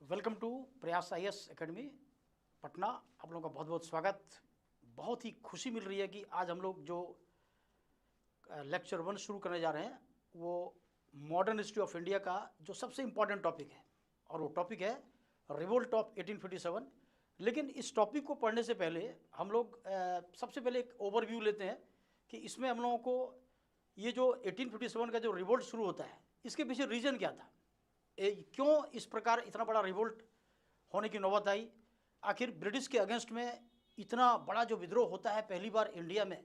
Welcome to प्रयास IAS academy Patna. आप लोगों का बहुत बहुत स्वागत। बहुत ही खुशी मिल रही है कि आज हम लोग जो लेक्चर 1 शुरू करने जा रहे हैं वो मॉडर्न हिस्ट्री ऑफ इंडिया का जो सबसे इम्पॉर्टेंट टॉपिक है, और वो टॉपिक है रिवोल्ट ऑफ 1857। लेकिन इस टॉपिक को पढ़ने से पहले हम लोग सबसे पहले एक ओवरव्यू लेते हैं कि इसमें हम लोगों को ये जो 1857 का जो रिवोल्ट शुरू होता है इसके पीछे रीज़न क्या था, क्यों इस प्रकार इतना बड़ा रिवोल्ट होने की नौबत आई। आखिर ब्रिटिश के अगेंस्ट में इतना बड़ा जो विद्रोह होता है पहली बार इंडिया में,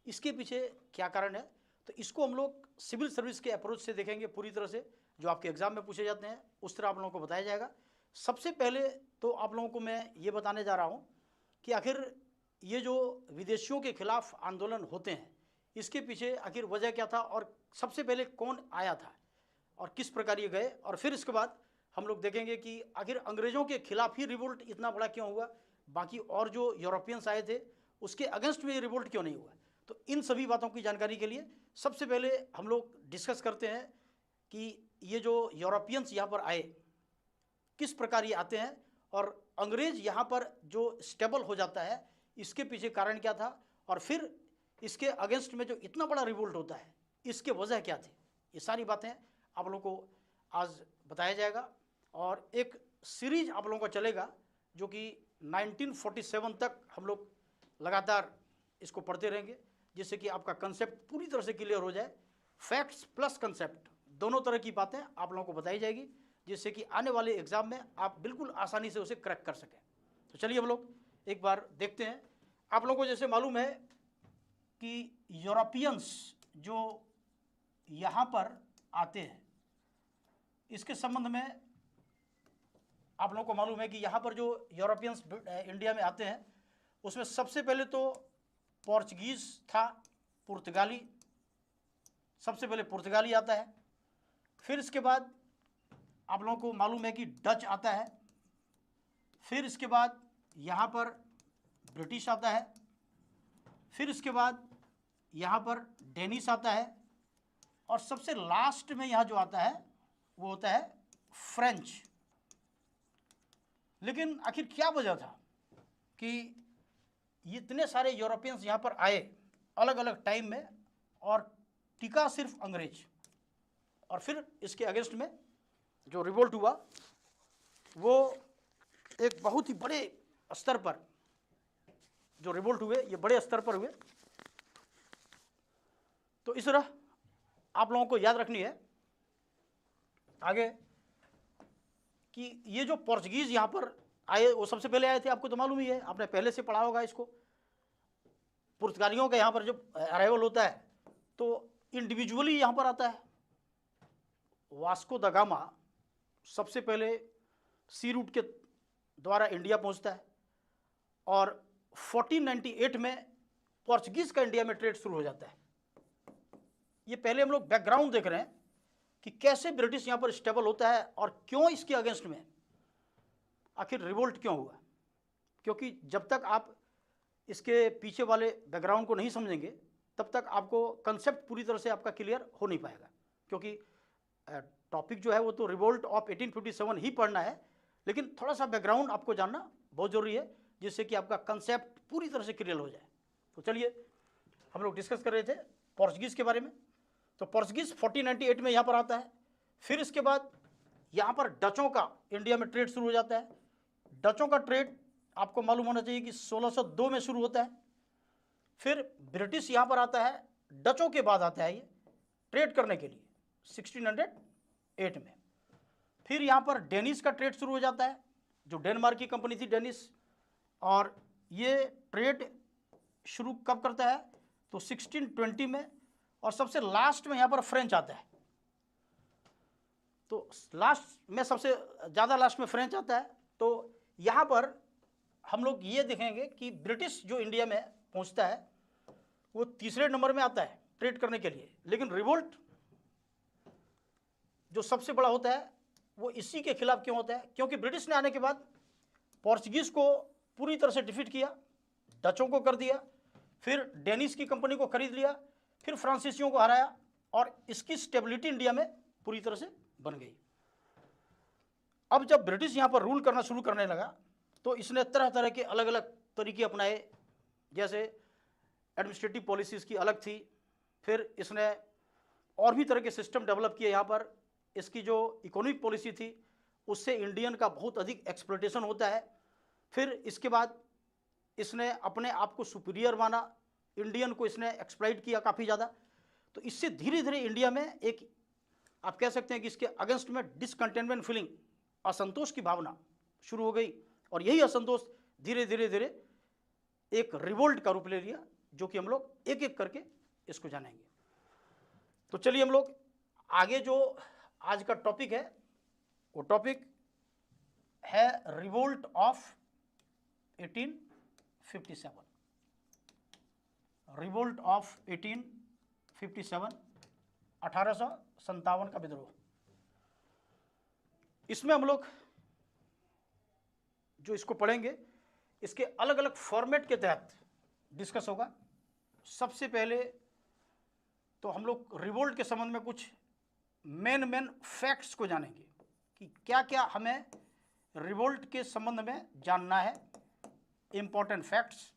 इसके पीछे क्या कारण है। तो इसको हम लोग सिविल सर्विस के अप्रोच से देखेंगे पूरी तरह से, जो आपके एग्जाम में पूछे जाते हैं उस तरह आप लोगों को बताया जाएगा। सबसे पहले तो आप लोगों को मैं ये बताने जा रहा हूँ कि आखिर ये जो विदेशियों के खिलाफ आंदोलन होते हैं इसके पीछे आखिर वजह क्या था, और सबसे पहले कौन आया था और किस प्रकार ये गए। और फिर इसके बाद हम लोग देखेंगे कि आखिर अंग्रेज़ों के खिलाफ ही रिवोल्ट इतना बड़ा क्यों हुआ, बाकी और जो यूरोपियंस आए थे उसके अगेंस्ट में ये रिवोल्ट क्यों नहीं हुआ। तो इन सभी बातों की जानकारी के लिए सबसे पहले हम लोग डिस्कस करते हैं कि ये जो यूरोपियंस यहाँ पर आए किस प्रकार ये आते हैं, और अंग्रेज़ यहाँ पर जो स्टेबल हो जाता है इसके पीछे कारण क्या था, और फिर इसके अगेंस्ट में जो इतना बड़ा रिवोल्ट होता है इसके वजह क्या थे। ये सारी बातें आप लोगों को आज बताया जाएगा, और एक सीरीज आप लोगों का चलेगा जो कि 1947 तक हम लोग लगातार इसको पढ़ते रहेंगे, जिससे कि आपका कंसेप्ट पूरी तरह से क्लियर हो जाए। फैक्ट्स प्लस कंसेप्ट दोनों तरह की बातें आप लोगों को बताई जाएगी, जिससे कि आने वाले एग्जाम में आप बिल्कुल आसानी से उसे क्रैक कर सकें। तो चलिए हम लोग एक बार देखते हैं। आप लोगों को जैसे मालूम है कि यूरोपियंस जो यहाँ पर आते हैं इसके संबंध में आप लोगों को मालूम है कि यहाँ पर जो यूरोपियंस इंडिया में आते हैं उसमें सबसे पहले तो पोर्चुगीज़ था, पुर्तगाली, सबसे पहले पुर्तगाली आता है। फिर इसके बाद आप लोगों को मालूम है कि डच आता है। फिर इसके बाद यहाँ पर ब्रिटिश आता है। फिर इसके बाद यहाँ पर डेनिश आता है, और सबसे लास्ट में यहाँ जो आता है वो होता है फ्रेंच। लेकिन आखिर क्या वजह था कि इतने सारे यूरोपियंस यहाँ पर आए अलग अलग टाइम में, और टिका सिर्फ अंग्रेज। और फिर इसके अगेंस्ट में जो रिवोल्ट हुआ वो एक बहुत ही बड़े स्तर पर जो रिवोल्ट हुए, ये बड़े स्तर पर हुए। तो इस तरह आप लोगों को याद रखनी है आगे कि ये जो पोर्चुगीज़ यहाँ पर आए वो सबसे पहले आए थे, आपको तो मालूम ही है, आपने पहले से पढ़ा होगा इसको। पुर्तगालियों का यहाँ पर जब अराइवल होता है तो इंडिविजुअली यहाँ पर आता है। वास्को द गामा सबसे पहले सी रूट के द्वारा इंडिया पहुँचता है, और 1498 में पोर्चुगीज़ का इंडिया में ट्रेड शुरू हो जाता है। ये पहले हम लोग बैकग्राउंड देख रहे हैं कि कैसे ब्रिटिश यहाँ पर स्टेबल होता है और क्यों इसके अगेंस्ट में आखिर रिवोल्ट क्यों हुआ। क्योंकि जब तक आप इसके पीछे वाले बैकग्राउंड को नहीं समझेंगे तब तक आपको कंसेप्ट पूरी तरह से आपका क्लियर हो नहीं पाएगा। क्योंकि टॉपिक जो है वो तो रिवोल्ट ऑफ 1857 ही पढ़ना है, लेकिन थोड़ा सा बैकग्राउंड आपको जानना बहुत ज़रूरी है, जिससे कि आपका कंसेप्ट पूरी तरह से क्लियर हो जाए। तो चलिए हम लोग डिस्कस कर रहे थे पोर्चुगीज़ के बारे में। तो पोर्चुगीज़ 1498 में यहाँ पर आता है। फिर इसके बाद यहाँ पर डचों का इंडिया में ट्रेड शुरू हो जाता है। डचों का ट्रेड आपको मालूम होना चाहिए कि 1602 में शुरू होता है। फिर ब्रिटिश यहाँ पर आता है, डचों के बाद आता है ये ट्रेड करने के लिए 1608 में। फिर यहाँ पर डेनिश का ट्रेड शुरू हो जाता है, जो डेनमार्क की कंपनी थी डेनिश, और ये ट्रेड शुरू कब करता है तो 1620 में। और सबसे लास्ट में यहाँ पर फ्रेंच आता है। तो लास्ट में सबसे ज़्यादा लास्ट में फ्रेंच आता है। तो यहाँ पर हम लोग ये देखेंगे कि ब्रिटिश जो इंडिया में पहुँचता है वो तीसरे नंबर में आता है ट्रेड करने के लिए। लेकिन रिवोल्ट जो सबसे बड़ा होता है वो इसी के खिलाफ क्यों होता है, क्योंकि ब्रिटिश ने आने के बाद पोर्चुगीज़ को पूरी तरह से डिफीट किया, डचों को कर दिया, फिर डेनिश की कंपनी को खरीद लिया, फिर फ्रांसीसियों को हराया, और इसकी स्टेबिलिटी इंडिया में पूरी तरह से बन गई। अब जब ब्रिटिश यहाँ पर रूल करना शुरू करने लगा तो इसने तरह तरह के अलग अलग तरीके अपनाए, जैसे एडमिनिस्ट्रेटिव पॉलिसीज़ की अलग थी, फिर इसने और भी तरह के सिस्टम डेवलप किए यहाँ पर। इसकी जो इकोनॉमिक पॉलिसी थी उससे इंडियन का बहुत अधिक एक्सप्लॉयटेशन होता है। फिर इसके बाद इसने अपने आप को सुपीरियर माना, इंडियन को इसने एक्सप्लॉइट किया काफ़ी ज़्यादा। तो इससे धीरे धीरे इंडिया में एक, आप कह सकते हैं कि इसके अगेंस्ट में डिसकंटेनमेंट फीलिंग, असंतोष की भावना शुरू हो गई, और यही असंतोष धीरे धीरे धीरे एक रिवोल्ट का रूप ले लिया, जो कि हम लोग एक एक करके इसको जानेंगे। तो चलिए हम लोग आगे, जो आज का टॉपिक है वो टॉपिक है रिवोल्ट ऑफ 1857। रिवोल्ट ऑफ 1857, 1857 का विद्रोह। इसमें हम लोग जो इसको पढ़ेंगे इसके अलग अलग फॉर्मेट के तहत डिस्कस होगा। सबसे पहले तो हम लोग रिवोल्ट के संबंध में कुछ मेन फैक्ट्स को जानेंगे कि क्या क्या हमें रिवोल्ट के संबंध में जानना है, इम्पोर्टेंट फैक्ट्स।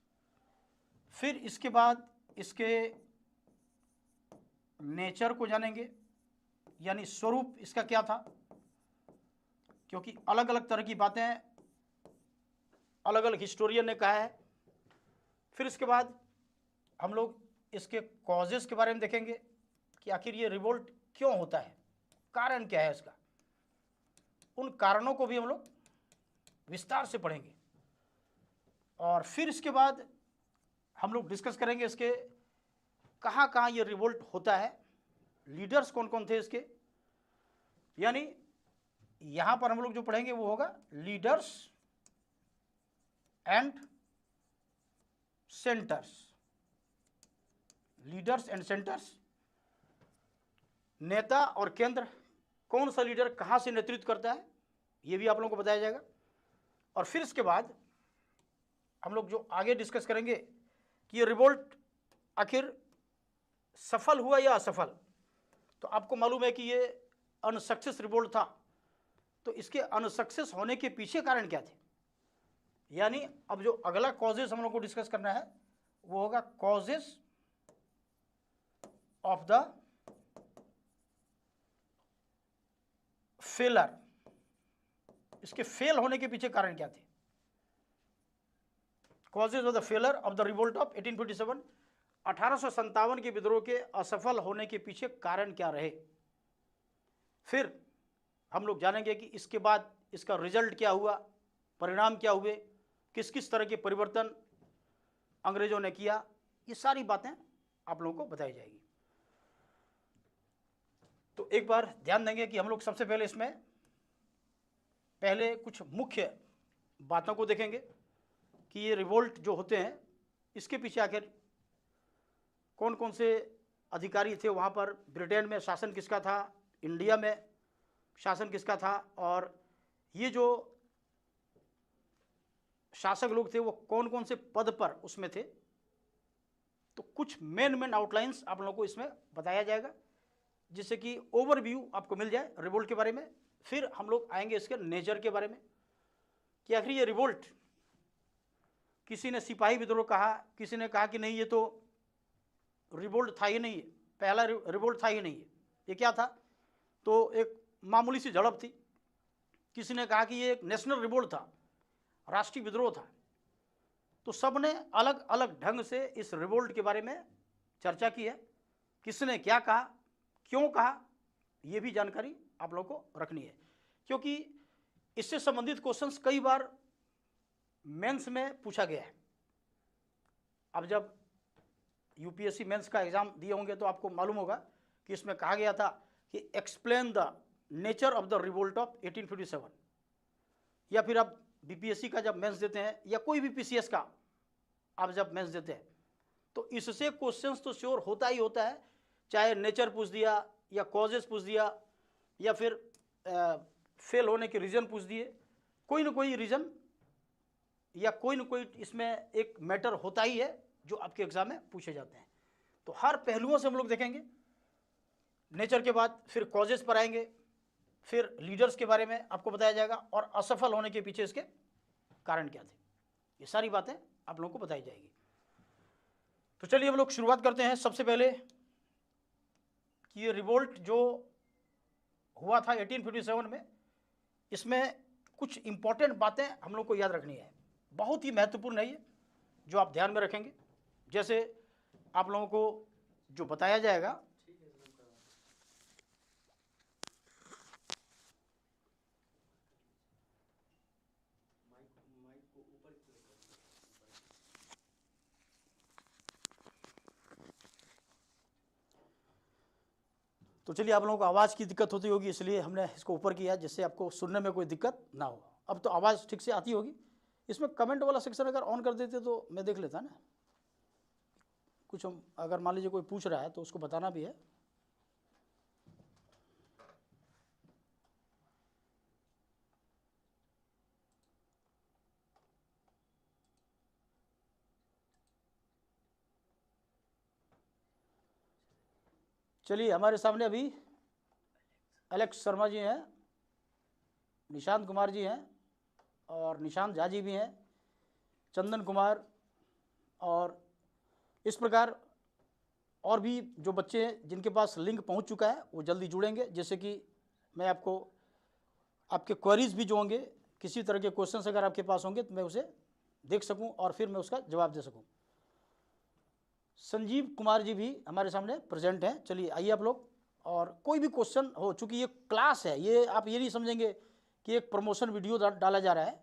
फिर इसके बाद इसके नेचर को जानेंगे, यानी स्वरूप इसका क्या था, क्योंकि अलग अलग तरह की बातें अलग अलग हिस्टोरियन ने कहा है। फिर इसके बाद हम लोग इसके कॉजेस के बारे में देखेंगे कि आखिर ये रिवोल्ट क्यों होता है, कारण क्या है इसका, उन कारणों को भी हम लोग विस्तार से पढ़ेंगे। और फिर इसके बाद हम लोग डिस्कस करेंगे इसके कहाँ कहाँ ये रिवोल्ट होता है, लीडर्स कौन कौन थे इसके, यानी यहाँ पर हम लोग जो पढ़ेंगे वो होगा leaders and centres. Leaders and centres, नेता और केंद्र, कौन सा लीडर कहाँ से नेतृत्व करता है, ये भी आप लोगों को बताया जाएगा। और फिर इसके बाद हम लोग जो आगे डिस्कस करेंगे कि ये रिवोल्ट आखिर सफल हुआ या असफल। तो आपको मालूम है कि ये अनसक्सेस रिवोल्ट था, तो इसके अनसक्सेस होने के पीछे कारण क्या थे, यानी अब जो अगला कॉजेस हम लोग को डिस्कस करना है वो होगा कॉजेस ऑफ द फेलर। इसके फेल होने के पीछे कारण क्या थे, causes of the failure of the revolt of 1857, 1857 के विद्रोह के असफल होने के पीछे कारण क्या रहे। फिर हम लोग जानेंगे कि इसके बाद इसका रिजल्ट क्या हुआ, परिणाम क्या हुए, किस किस तरह के परिवर्तन अंग्रेजों ने किया, ये सारी बातें आप लोगों को बताई जाएगी। तो एक बार ध्यान देंगे कि हम लोग सबसे पहले इसमें पहले कुछ मुख्य बातों को देखेंगे कि ये रिवोल्ट जो होते हैं इसके पीछे आखिर कौन कौन से अधिकारी थे, वहाँ पर ब्रिटेन में शासन किसका था, इंडिया में शासन किसका था, और ये जो शासक लोग थे वो कौन कौन से पद पर उसमें थे। तो कुछ मेन आउटलाइंस आप लोगों को इसमें बताया जाएगा, जिससे कि ओवरव्यू आपको मिल जाए रिवोल्ट के बारे में। फिर हम लोग आएंगे इसके नेचर के बारे में कि आखिर ये रिवोल्ट, किसी ने सिपाही विद्रोह कहा, किसी ने कहा कि नहीं ये तो रिवोल्ट था ही नहीं, पहला रिवोल्ट था ही नहीं, ये क्या था, तो एक मामूली सी झड़प थी। किसी ने कहा कि ये एक नेशनल रिवोल्ट था, राष्ट्रीय विद्रोह था। तो सब ने अलग अलग ढंग से इस रिवोल्ट के बारे में चर्चा की है, किसने क्या कहा, क्यों कहा, ये भी जानकारी आप लोगों को रखनी है, क्योंकि इससे संबंधित क्वेश्चंस कई बार मेंस में पूछा गया है। अब जब यूपीएससी मेंस का एग्जाम दिए होंगे तो आपको मालूम होगा कि इसमें कहा गया था कि explain the nature of the revolt of 1857, या फिर आप बीपीएससी का जब मेंस देते हैं या कोई भी पीसीएस का आप जब मेंस देते हैं तो इससे क्वेश्चंस तो श्योर होता ही होता है, चाहे नेचर पूछ दिया या कॉजेस पूछ दिया या फिर फेल होने के रीज़न पूछ दिए, कोई ना कोई रीज़न या कोई ना कोई इसमें एक मैटर होता ही है जो आपके एग्जाम में पूछे जाते हैं। तो हर पहलुओं से हम लोग देखेंगे। नेचर के बाद फिर कॉजेस पर आएंगे, फिर लीडर्स के बारे में आपको बताया जाएगा और असफल होने के पीछे इसके कारण क्या थे, ये सारी बातें आप लोगों को बताई जाएगी। तो चलिए हम लोग शुरुआत करते हैं। सबसे पहले कि ये रिवोल्ट जो हुआ था 1857 में, इसमें कुछ इंपॉर्टेंट बातें हम लोग को याद रखनी है, बहुत ही महत्वपूर्ण है ये, जो आप ध्यान में रखेंगे। जैसे आप लोगों को जो बताया जाएगा, तो चलिए, आप लोगों को आवाज़ की दिक्कत होती होगी इसलिए हमने इसको ऊपर किया, जिससे आपको सुनने में कोई दिक्कत ना हो। अब तो आवाज़ ठीक से आती होगी। इसमें कमेंट वाला सेक्शन अगर ऑन कर देते तो मैं देख लेता ना, कुछ हम अगर मान लीजिए कोई पूछ रहा है तो उसको बताना भी है। चलिए, हमारे सामने अभी एलेक्स शर्मा जी हैं, निशांत कुमार जी हैं और निशांत झा जी भी हैं, चंदन कुमार, और इस प्रकार और भी जो बच्चे हैं जिनके पास लिंक पहुंच चुका है वो जल्दी जुड़ेंगे, जैसे कि मैं आपको आपके क्वेरीज भी जो होंगे, किसी तरह के क्वेश्चंस अगर आपके पास होंगे तो मैं उसे देख सकूं और फिर मैं उसका जवाब दे सकूं। संजीव कुमार जी भी हमारे सामने प्रेजेंट हैं। चलिए आइए आप लोग, और कोई भी क्वेश्चन हो, चूँकि ये क्लास है, ये आप ये नहीं समझेंगे कि एक प्रमोशन वीडियो डाला जा रहा है,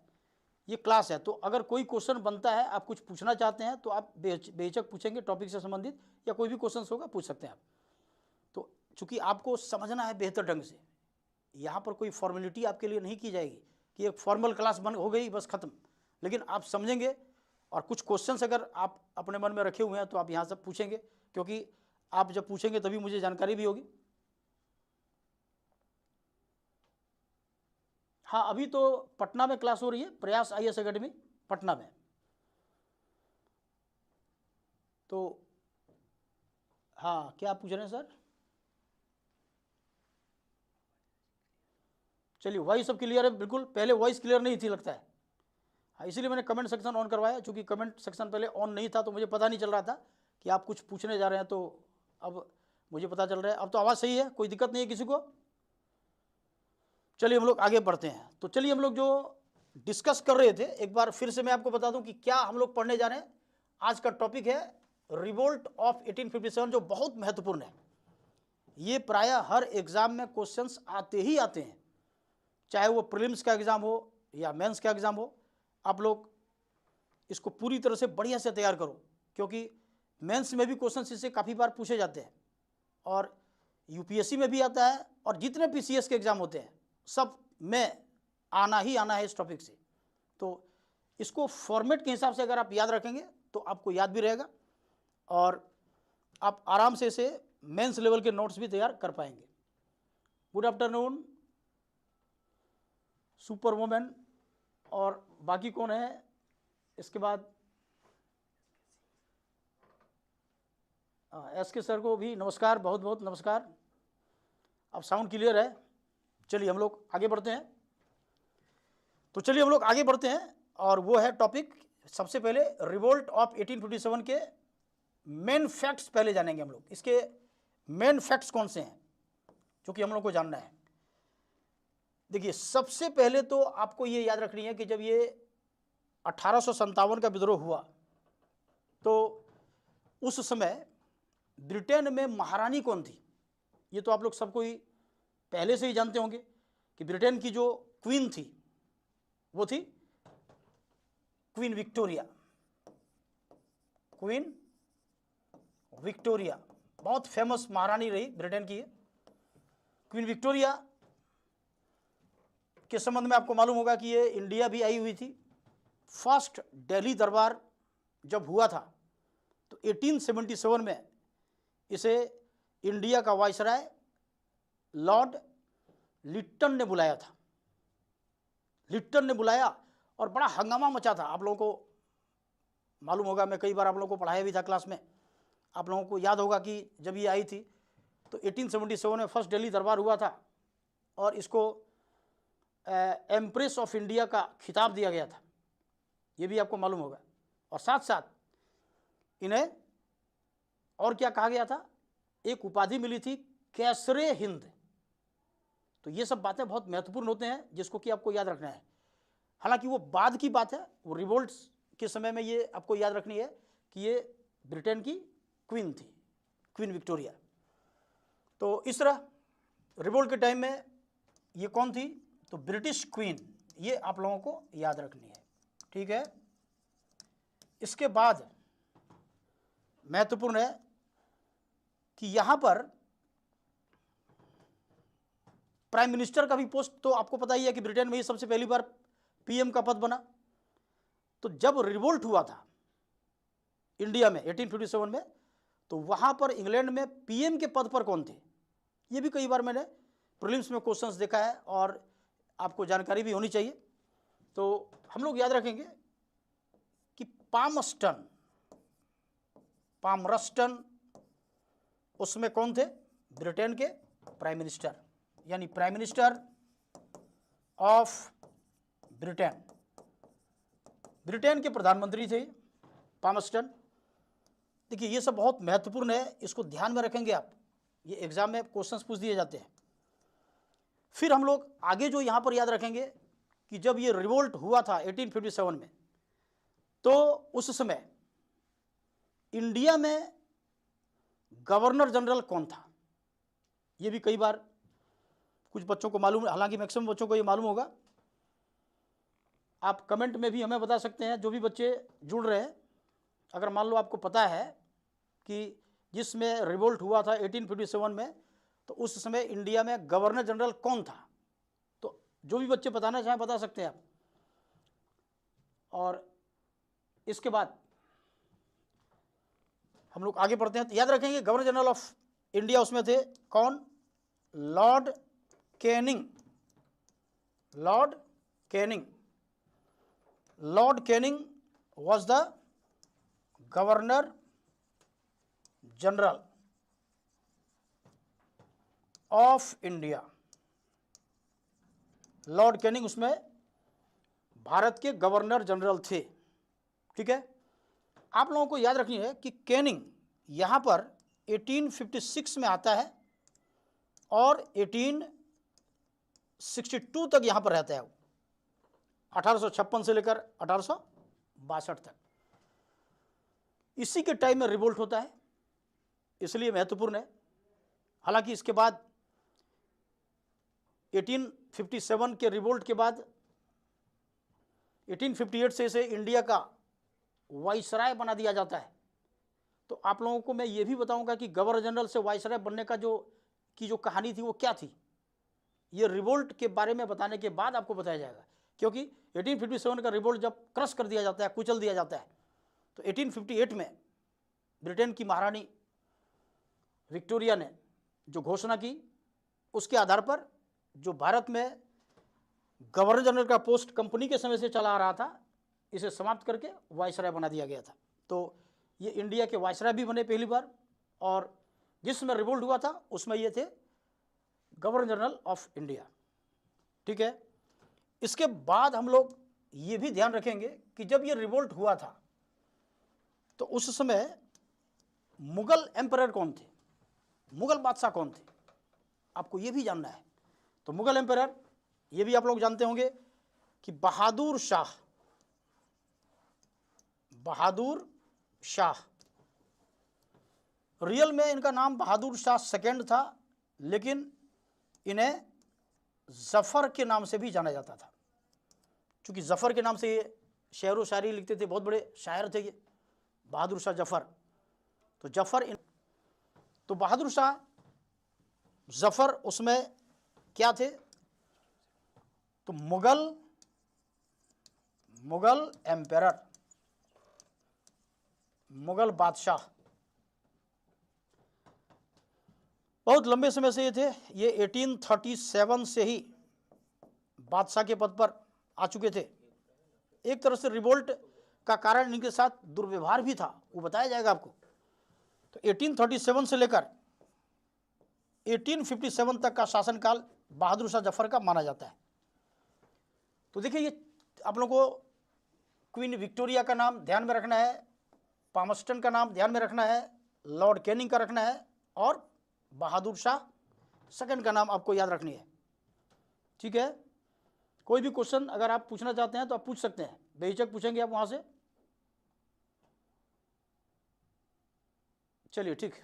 ये क्लास है। तो अगर कोई क्वेश्चन बनता है, आप कुछ पूछना चाहते हैं तो आप बेहिचक पूछेंगे, टॉपिक से संबंधित या कोई भी क्वेश्चन होगा पूछ सकते हैं आप। तो चूँकि आपको समझना है बेहतर ढंग से, यहाँ पर कोई फॉर्मेलिटी आपके लिए नहीं की जाएगी कि एक फॉर्मल क्लास बन हो गई बस ख़त्म, लेकिन आप समझेंगे और कुछ क्वेश्चंस अगर आप अपने मन में रखे हुए हैं तो आप यहाँ से पूछेंगे, क्योंकि आप जब पूछेंगे तभी मुझे जानकारी भी होगी। हाँ, अभी तो पटना में क्लास हो रही है, प्रयास IAS एकेडमी पटना में। तो हाँ, क्या आप पूछ रहे हैं सर? चलिए, वॉइस सब क्लियर है बिल्कुल, पहले वॉइस क्लियर नहीं थी लगता है। हाँ, इसीलिए मैंने कमेंट सेक्शन ऑन करवाया, चूँकि कमेंट सेक्शन पहले ऑन नहीं था तो मुझे पता नहीं चल रहा था कि आप कुछ पूछने जा रहे हैं, तो अब मुझे पता चल रहा है। अब तो आवाज़ सही है, कोई दिक्कत नहीं है किसी को। चलिए हम लोग आगे बढ़ते हैं। तो चलिए, हम लोग जो डिस्कस कर रहे थे, एक बार फिर से मैं आपको बता दूं कि क्या हम लोग पढ़ने जा रहे हैं। आज का टॉपिक है रिवोल्ट ऑफ 1857, जो बहुत महत्वपूर्ण है। ये प्रायः हर एग्जाम में क्वेश्चंस आते ही आते हैं, चाहे वो प्रीलिम्स का एग्जाम हो या मेंस का एग्जाम हो। आप लोग इसको पूरी तरह से बढ़िया से तैयार करो, क्योंकि मेंस में भी क्वेश्चंस इससे काफ़ी बार पूछे जाते हैं और UPSC में भी आता है, और जितने PCS के एग्जाम होते हैं सब में आना ही आना है इस टॉपिक से। तो इसको फॉर्मेट के हिसाब से अगर आप याद रखेंगे तो आपको याद भी रहेगा और आप आराम से इसे मेंस लेवल के नोट्स भी तैयार कर पाएंगे। गुड आफ्टरनून सुपर वुमेन, और बाकी कौन है इसके बाद? SK सर को भी नमस्कार, बहुत बहुत नमस्कार। अब साउंड क्लियर है। चलिए हम लोग आगे बढ़ते हैं। तो चलिए हम लोग आगे बढ़ते हैं, और वो है टॉपिक, सबसे पहले रिवोल्ट ऑफ 1857 के मेन फैक्ट्स पहले जानेंगे हम लोग। इसके मेन फैक्ट्स कौन से हैं जो कि हम लोग को जानना है। देखिए, सबसे पहले तो आपको ये याद रखनी है कि जब ये 1857 का विद्रोह हुआ तो उस समय ब्रिटेन में महारानी कौन थी, ये तो आप लोग सब कोई पहले से ही जानते होंगे कि ब्रिटेन की जो क्वीन थी वो थी क्वीन विक्टोरिया। क्वीन विक्टोरिया बहुत फेमस महारानी रही ब्रिटेन की। क्वीन विक्टोरिया के संबंध में आपको मालूम होगा कि ये इंडिया भी आई हुई थी। फर्स्ट दिल्ली दरबार जब हुआ था तो 1877 में इसे इंडिया का वाइसराय लॉर्ड लिट्टन ने बुलाया था। लिट्टन ने बुलाया और बड़ा हंगामा मचा था। आप लोगों को मालूम होगा, मैं कई बार आप लोगों को पढ़ाया भी था क्लास में। आप लोगों को याद होगा कि जब ये आई थी तो 1877 में फर्स्ट दिल्ली दरबार हुआ था और इसको एम्प्रेस ऑफ इंडिया का खिताब दिया गया था, ये भी आपको मालूम होगा। और साथ साथ इन्हें और क्या कहा गया था, एक उपाधि मिली थी कैसरे हिंद। तो ये सब बातें बहुत महत्वपूर्ण होते हैं जिसको कि आपको याद रखना है। हालांकि वो बाद की बात है, वो रिवोल्ट के समय में ये आपको याद रखनी है कि ये ब्रिटेन की क्वीन थी, क्वीन विक्टोरिया। तो इस तरह रिवोल्ट के टाइम में ये कौन थी, तो ब्रिटिश क्वीन, ये आप लोगों को याद रखनी है, ठीक है। इसके बाद महत्वपूर्ण है कि यहां पर प्राइम मिनिस्टर का भी पोस्ट तो आपको पता ही है कि ब्रिटेन में ही सबसे पहली बार पीएम का पद बना। तो जब रिवोल्ट हुआ था इंडिया में 1857 में, तो वहां पर इंग्लैंड में पीएम के पद पर कौन थे, ये भी कई बार मैंने प्रीलिम्स में क्वेश्चंस देखा है और आपको जानकारी भी होनी चाहिए। तो हम लोग याद रखेंगे कि पामरस्टन उसमें कौन थे, ब्रिटेन के प्राइम मिनिस्टर, यानी prime minister of Britain, Britain के प्रधानमंत्री थे पामरस्टन। देखिए ये सब बहुत महत्वपूर्ण है, इसको ध्यान में रखेंगे आप, ये एग्जाम में क्वेश्चंस पूछ दिए जाते हैं। फिर हम लोग आगे जो यहाँ पर याद रखेंगे कि जब ये रिवोल्ट हुआ था 1857 में, तो उस समय इंडिया में गवर्नर जनरल कौन था, ये भी कई बार कुछ बच्चों को मालूम, हालांकि मैक्सिमम बच्चों को ये मालूम होगा। आप कमेंट में भी हमें बता सकते हैं, जो भी बच्चे जुड़ रहे हैं, अगर मान लो आपको पता है कि जिसमें रिवोल्ट हुआ था 1857 में, तो उस समय इंडिया में गवर्नर जनरल कौन था, तो जो भी बच्चे बताना चाहें बता सकते हैं आप। और इसके बाद हम लोग आगे बढ़ते हैं। तो याद रखेंगे गवर्नर जनरल ऑफ इंडिया उसमें थे कौन, Lord Canning. Lord Canning was the governor general of India. Lord Canning उसमें भारत के गवर्नर जनरल थे, ठीक है। आप लोगों को याद रखनी है कि कैनिंग यहां पर 1856 में आता है और 1862 तक यहां पर रहता है, 1856 से लेकर 1862 तक। इसी के टाइम में रिवोल्ट होता है, इसलिए महत्वपूर्ण है। हालांकि इसके बाद 1857 के रिवोल्ट के बाद 1858 से इसे इंडिया का वाइसराय बना दिया जाता है। तो आप लोगों को मैं ये भी बताऊंगा कि गवर्नर जनरल से वाइसराय बनने का जो कहानी थी वो क्या थी, ये रिवोल्ट के बारे में बताने के बाद आपको बताया जाएगा। क्योंकि 1857 का रिवोल्ट जब क्रश कर दिया जाता है, कुचल दिया जाता है, तो 1858 में ब्रिटेन की महारानी विक्टोरिया ने जो घोषणा की, उसके आधार पर जो भारत में गवर्नर जनरल का पोस्ट कंपनी के समय से चला आ रहा था, इसे समाप्त करके वाइसराय बना दिया गया था। तो ये इंडिया के वाइसराय भी बने पहली बार, और जिसमें रिवोल्ट हुआ था उसमें ये थे गवर्नर जनरल ऑफ इंडिया, ठीक है। इसके बाद हम लोग ये भी ध्यान रखेंगे कि जब ये रिवोल्ट हुआ था तो उस समय मुगल एम्परर कौन थे, मुगल बादशाह कौन थे, आपको ये भी जानना है। तो मुगल एम्परर ये भी आप लोग जानते होंगे कि बहादुर शाह। रियल में इनका नाम बहादुर शाह सेकंड था, लेकिन इन्हें जफर के नाम से भी जाना जाता था, क्योंकि जफर के नाम से ये शेर व शायरी लिखते थे, बहुत बड़े शायर थे ये बहादुर शाह जफर। तो तो बहादुर शाह जफर उसमें क्या थे, तो मुगल एम्परर, मुगल बादशाह, बहुत लंबे समय से ये थे। ये 1837 से ही बादशाह के पद पर आ चुके थे। एक तरह से रिवोल्ट का कारण इनके साथ दुर्व्यवहार भी था, वो बताया जाएगा आपको। तो 1837 से लेकर 1857 तक का शासनकाल बहादुर शाह जफर का माना जाता है। तो देखिए, ये आप लोगों को क्वीन विक्टोरिया का नाम ध्यान में रखना है, पामस्टन का नाम ध्यान में रखना है, लॉर्ड कैनिंग का रखना है, और बहादुर शाह सेकंड का नाम आपको याद रखनी है। ठीक है, कोई भी क्वेश्चन अगर आप पूछना चाहते हैं तो आप पूछ सकते हैं, बेहिचक पूछेंगे आप वहां से। चलिए ठीक,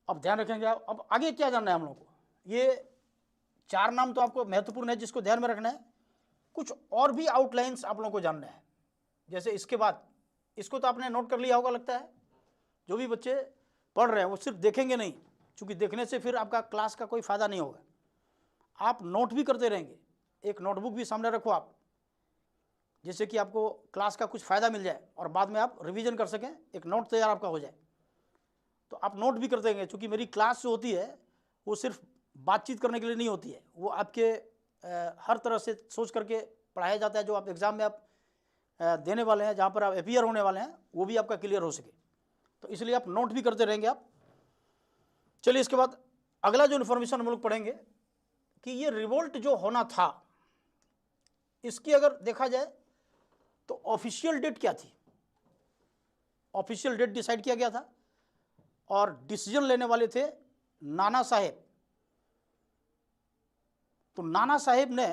अब ध्यान रखेंगे आप। अब आगे क्या जानना है हम लोगों को, ये 4 नाम तो आपको महत्वपूर्ण है जिसको ध्यान में रखना है। कुछ और भी आउटलाइंस आप लोगों को जानना है। जैसे इसके बाद, इसको तो आपने नोट कर लिया होगा लगता है, जो भी बच्चे पढ़ रहे हैं वो सिर्फ देखेंगे नहीं, क्योंकि देखने से फिर आपका क्लास का कोई फायदा नहीं होगा। आप नोट भी करते रहेंगे, एक नोटबुक भी सामने रखो आप, जिससे कि आपको क्लास का कुछ फायदा मिल जाए और बाद में आप रिवीजन कर सकें, एक नोट तैयार आपका हो जाए। तो आप नोट भी करते रहेंगे, क्योंकि मेरी क्लास जो होती है वो सिर्फ बातचीत करने के लिए नहीं होती है, वो आपके हर तरह से सोच करके पढ़ाया जाता है। जो आप एग्ज़ाम में आप देने वाले हैं, जहाँ पर आप अपीयर होने वाले हैं, वो भी आपका क्लियर हो सके, तो इसलिए आप नोट भी करते रहेंगे आप। चलिए, इसके बाद अगला जो इन्फॉर्मेशन हम लोग पढ़ेंगे कि ये रिवोल्ट जो होना था, इसकी अगर देखा जाए तो ऑफिशियल डेट क्या थी। ऑफिशियल डेट डिसाइड किया गया था और डिसीजन लेने वाले थे नाना साहेब। तो नाना साहेब ने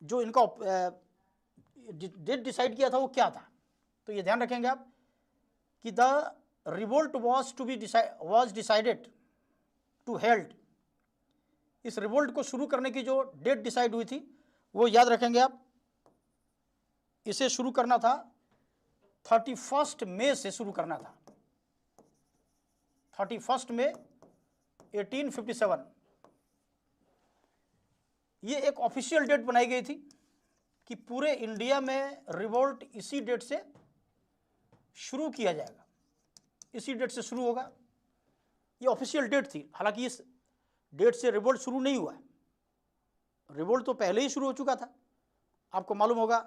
जो इनका डेट डिसाइड किया था वो क्या था, तो ये ध्यान रखेंगे आप कि the revolt was decided to held. इस रिवोल्ट को शुरू करने की जो डेट डिसाइड हुई थी वो याद रखेंगे आप। इसे शुरू करना था 31 मई से शुरू करना था, 31 मई 1857। ये एक ऑफिशियल डेट बनाई गई थी कि पूरे इंडिया में रिवोल्ट इसी डेट से शुरू किया जाएगा, इसी डेट से शुरू होगा। ये ऑफिशियल डेट थी। हालांकि इस डेट से रिवोल्ट शुरू नहीं हुआ है, रिवोल्ट तो पहले ही शुरू हो चुका था। आपको मालूम होगा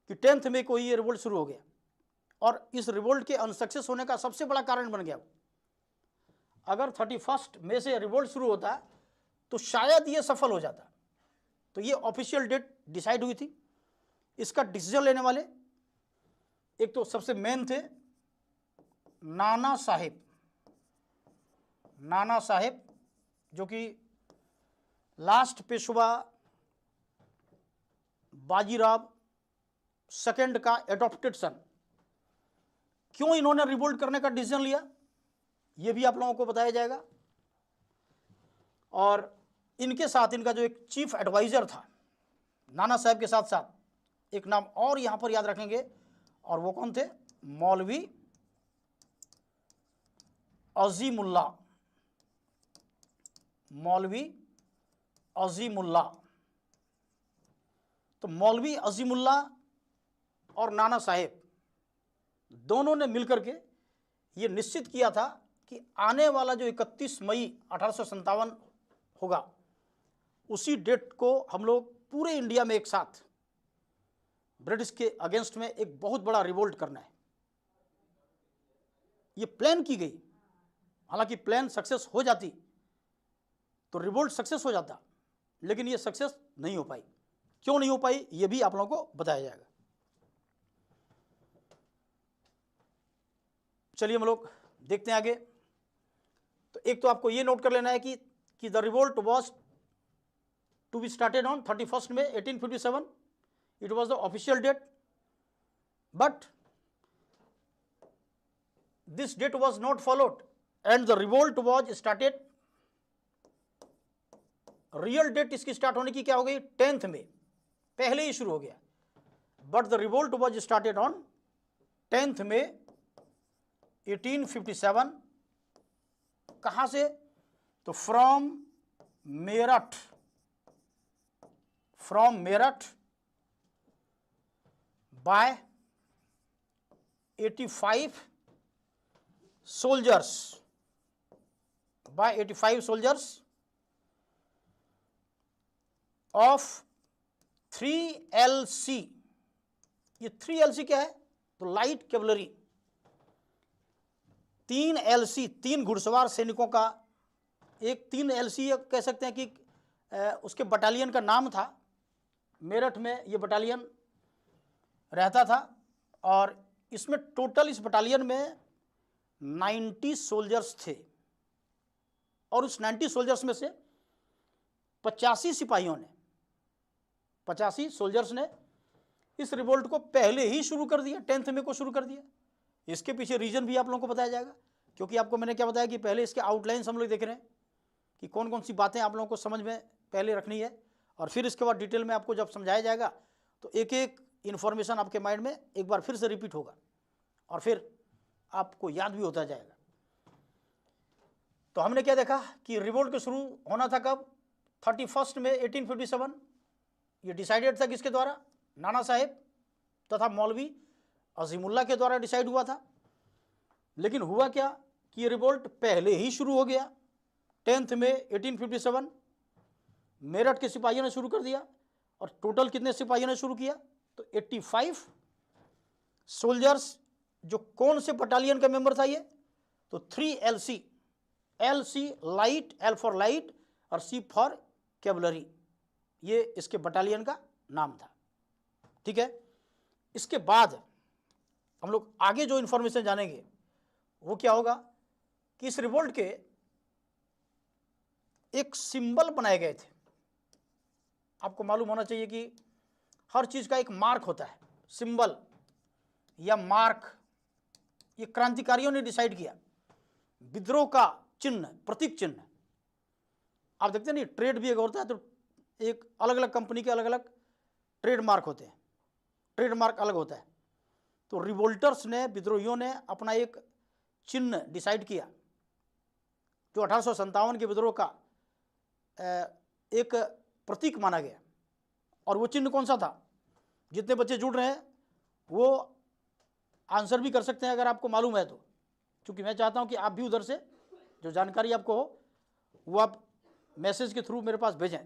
कि 10 मई को ही ये रिवोल्ट शुरू हो गया, और इस रिवोल्ट के अनसक्सेस होने का सबसे बड़ा कारण बन गया। अगर 31 मई से रिवोल्ट शुरू होता तो शायद ये सफल हो जाता। तो ये ऑफिशियल डेट डिसाइड हुई थी। इसका डिसीजन लेने वाले एक तो सबसे मेन थे नाना साहेब। नाना साहेब जो कि लास्ट पेशवा बाजीराव सेकंड का एडॉप्टेड सन। क्यों इन्होंने रिवोल्ट करने का डिसीजन लिया, यह भी आप लोगों को बताया जाएगा। और इनके साथ इनका जो एक चीफ एडवाइजर था नाना साहब के साथ साथ एक नाम और यहां पर याद रखेंगे, और वो कौन थे, मौलवी अजीमुल्ला। मौलवी अजीमुल्ला। तो मौलवी अजीमुल्ला और नाना साहेब दोनों ने मिलकर के ये निश्चित किया था कि आने वाला जो 31 मई 1857 होगा, उसी डेट को हम लोग पूरे इंडिया में एक साथ ब्रिटिश के अगेंस्ट में एक बहुत बड़ा रिवोल्ट करना है। ये प्लान की गई। हालांकि प्लान सक्सेस हो जाती तो रिवोल्ट सक्सेस हो जाता, लेकिन ये सक्सेस नहीं हो पाई। क्यों नहीं हो पाई, ये भी आप लोगों को बताया जाएगा। चलिए हम लोग देखते हैं आगे। तो एक तो आपको ये नोट कर लेना है कि the revolt was to be started on 31 May 1857. It was the official date, but this date was not followed and the revolt was started. Real date इसकी स्टार्ट होने की क्या हो गई, 10 में, पहले ही शुरू हो गया। But the revolt was started on 10 May 1857। कहां से, तो from Meerut. From Meerut by 85 soldiers, by 85 soldiers of 3LC। ये 3LC क्या है, तो लाइट कैवलरी। 3LC 3 घुड़सवार सैनिकों का एक 3 LC कह सकते हैं कि उसके बटालियन का नाम था। मेरठ में ये बटालियन रहता था और इसमें टोटल इस बटालियन में 90 सोल्जर्स थे और उस 90 सोल्जर्स में से 85 सिपाहियों ने 85 सोल्जर्स ने इस रिवोल्ट को पहले ही शुरू कर दिया, 10 मई को शुरू कर दिया। इसके पीछे रीजन भी आप लोगों को बताया जाएगा, क्योंकि आपको मैंने क्या बताया कि पहले इसके आउटलाइंस हम लोग देख रहे हैं कि कौन कौन सी बातें आप लोगों को समझ में पहले रखनी है, और फिर इसके बाद डिटेल में आपको जब समझाया जाएगा तो एक एक इन्फॉर्मेशन आपके माइंड में एक बार फिर से रिपीट होगा और फिर आपको याद भी होता जाएगा। तो हमने क्या देखा कि रिवोल्ट का शुरू होना था कब? 31 मई 1857। ये डिसाइडेड था किसके द्वारा? नाना साहेब तथा मौलवी अजीमुल्लाह के द्वारा डिसाइड हुआ था। लेकिन हुआ क्या कि ये रिवोल्ट पहले ही शुरू हो गया। 10 मई 1857 मेरठ के सिपाहियों ने शुरू कर दिया। और टोटल कितने सिपाहियों ने शुरू किया? तो 85 सोल्जर्स। जो कौन से बटालियन का मेंबर था ये? तो 3 LC, LC light, L for light और C फॉर कैवलरी, ये इसके बटालियन का नाम था। ठीक है, इसके बाद हम लोग आगे जो इंफॉर्मेशन जानेंगे वो क्या होगा कि इस रिवोल्ट के एक सिंबल बनाए गए थे। आपको मालूम होना चाहिए कि हर चीज का एक मार्क होता है, सिंबल या मार्क। ये क्रांतिकारियों ने डिसाइड किया। विद्रोह का चिन्ह, प्रतीक चिन्ह। आप देखते हैं नहीं, ट्रेड भी एक होता है, तो एक अलग अलग कंपनी के अलग अलग ट्रेडमार्क होते हैं, ट्रेडमार्क अलग होता है। तो रिवोल्टर्स ने, विद्रोहियों ने अपना एक चिन्ह डिसाइड किया जो 1857 के विद्रोह का एक प्रतीक माना गया। और वो चिन्ह कौन सा था? जितने बच्चे जुड़ रहे हैं वो आंसर भी कर सकते हैं अगर आपको मालूम है तो, क्योंकि मैं चाहता हूं कि आप भी उधर से जो जानकारी आपको हो वो आप मैसेज के थ्रू मेरे पास भेजें।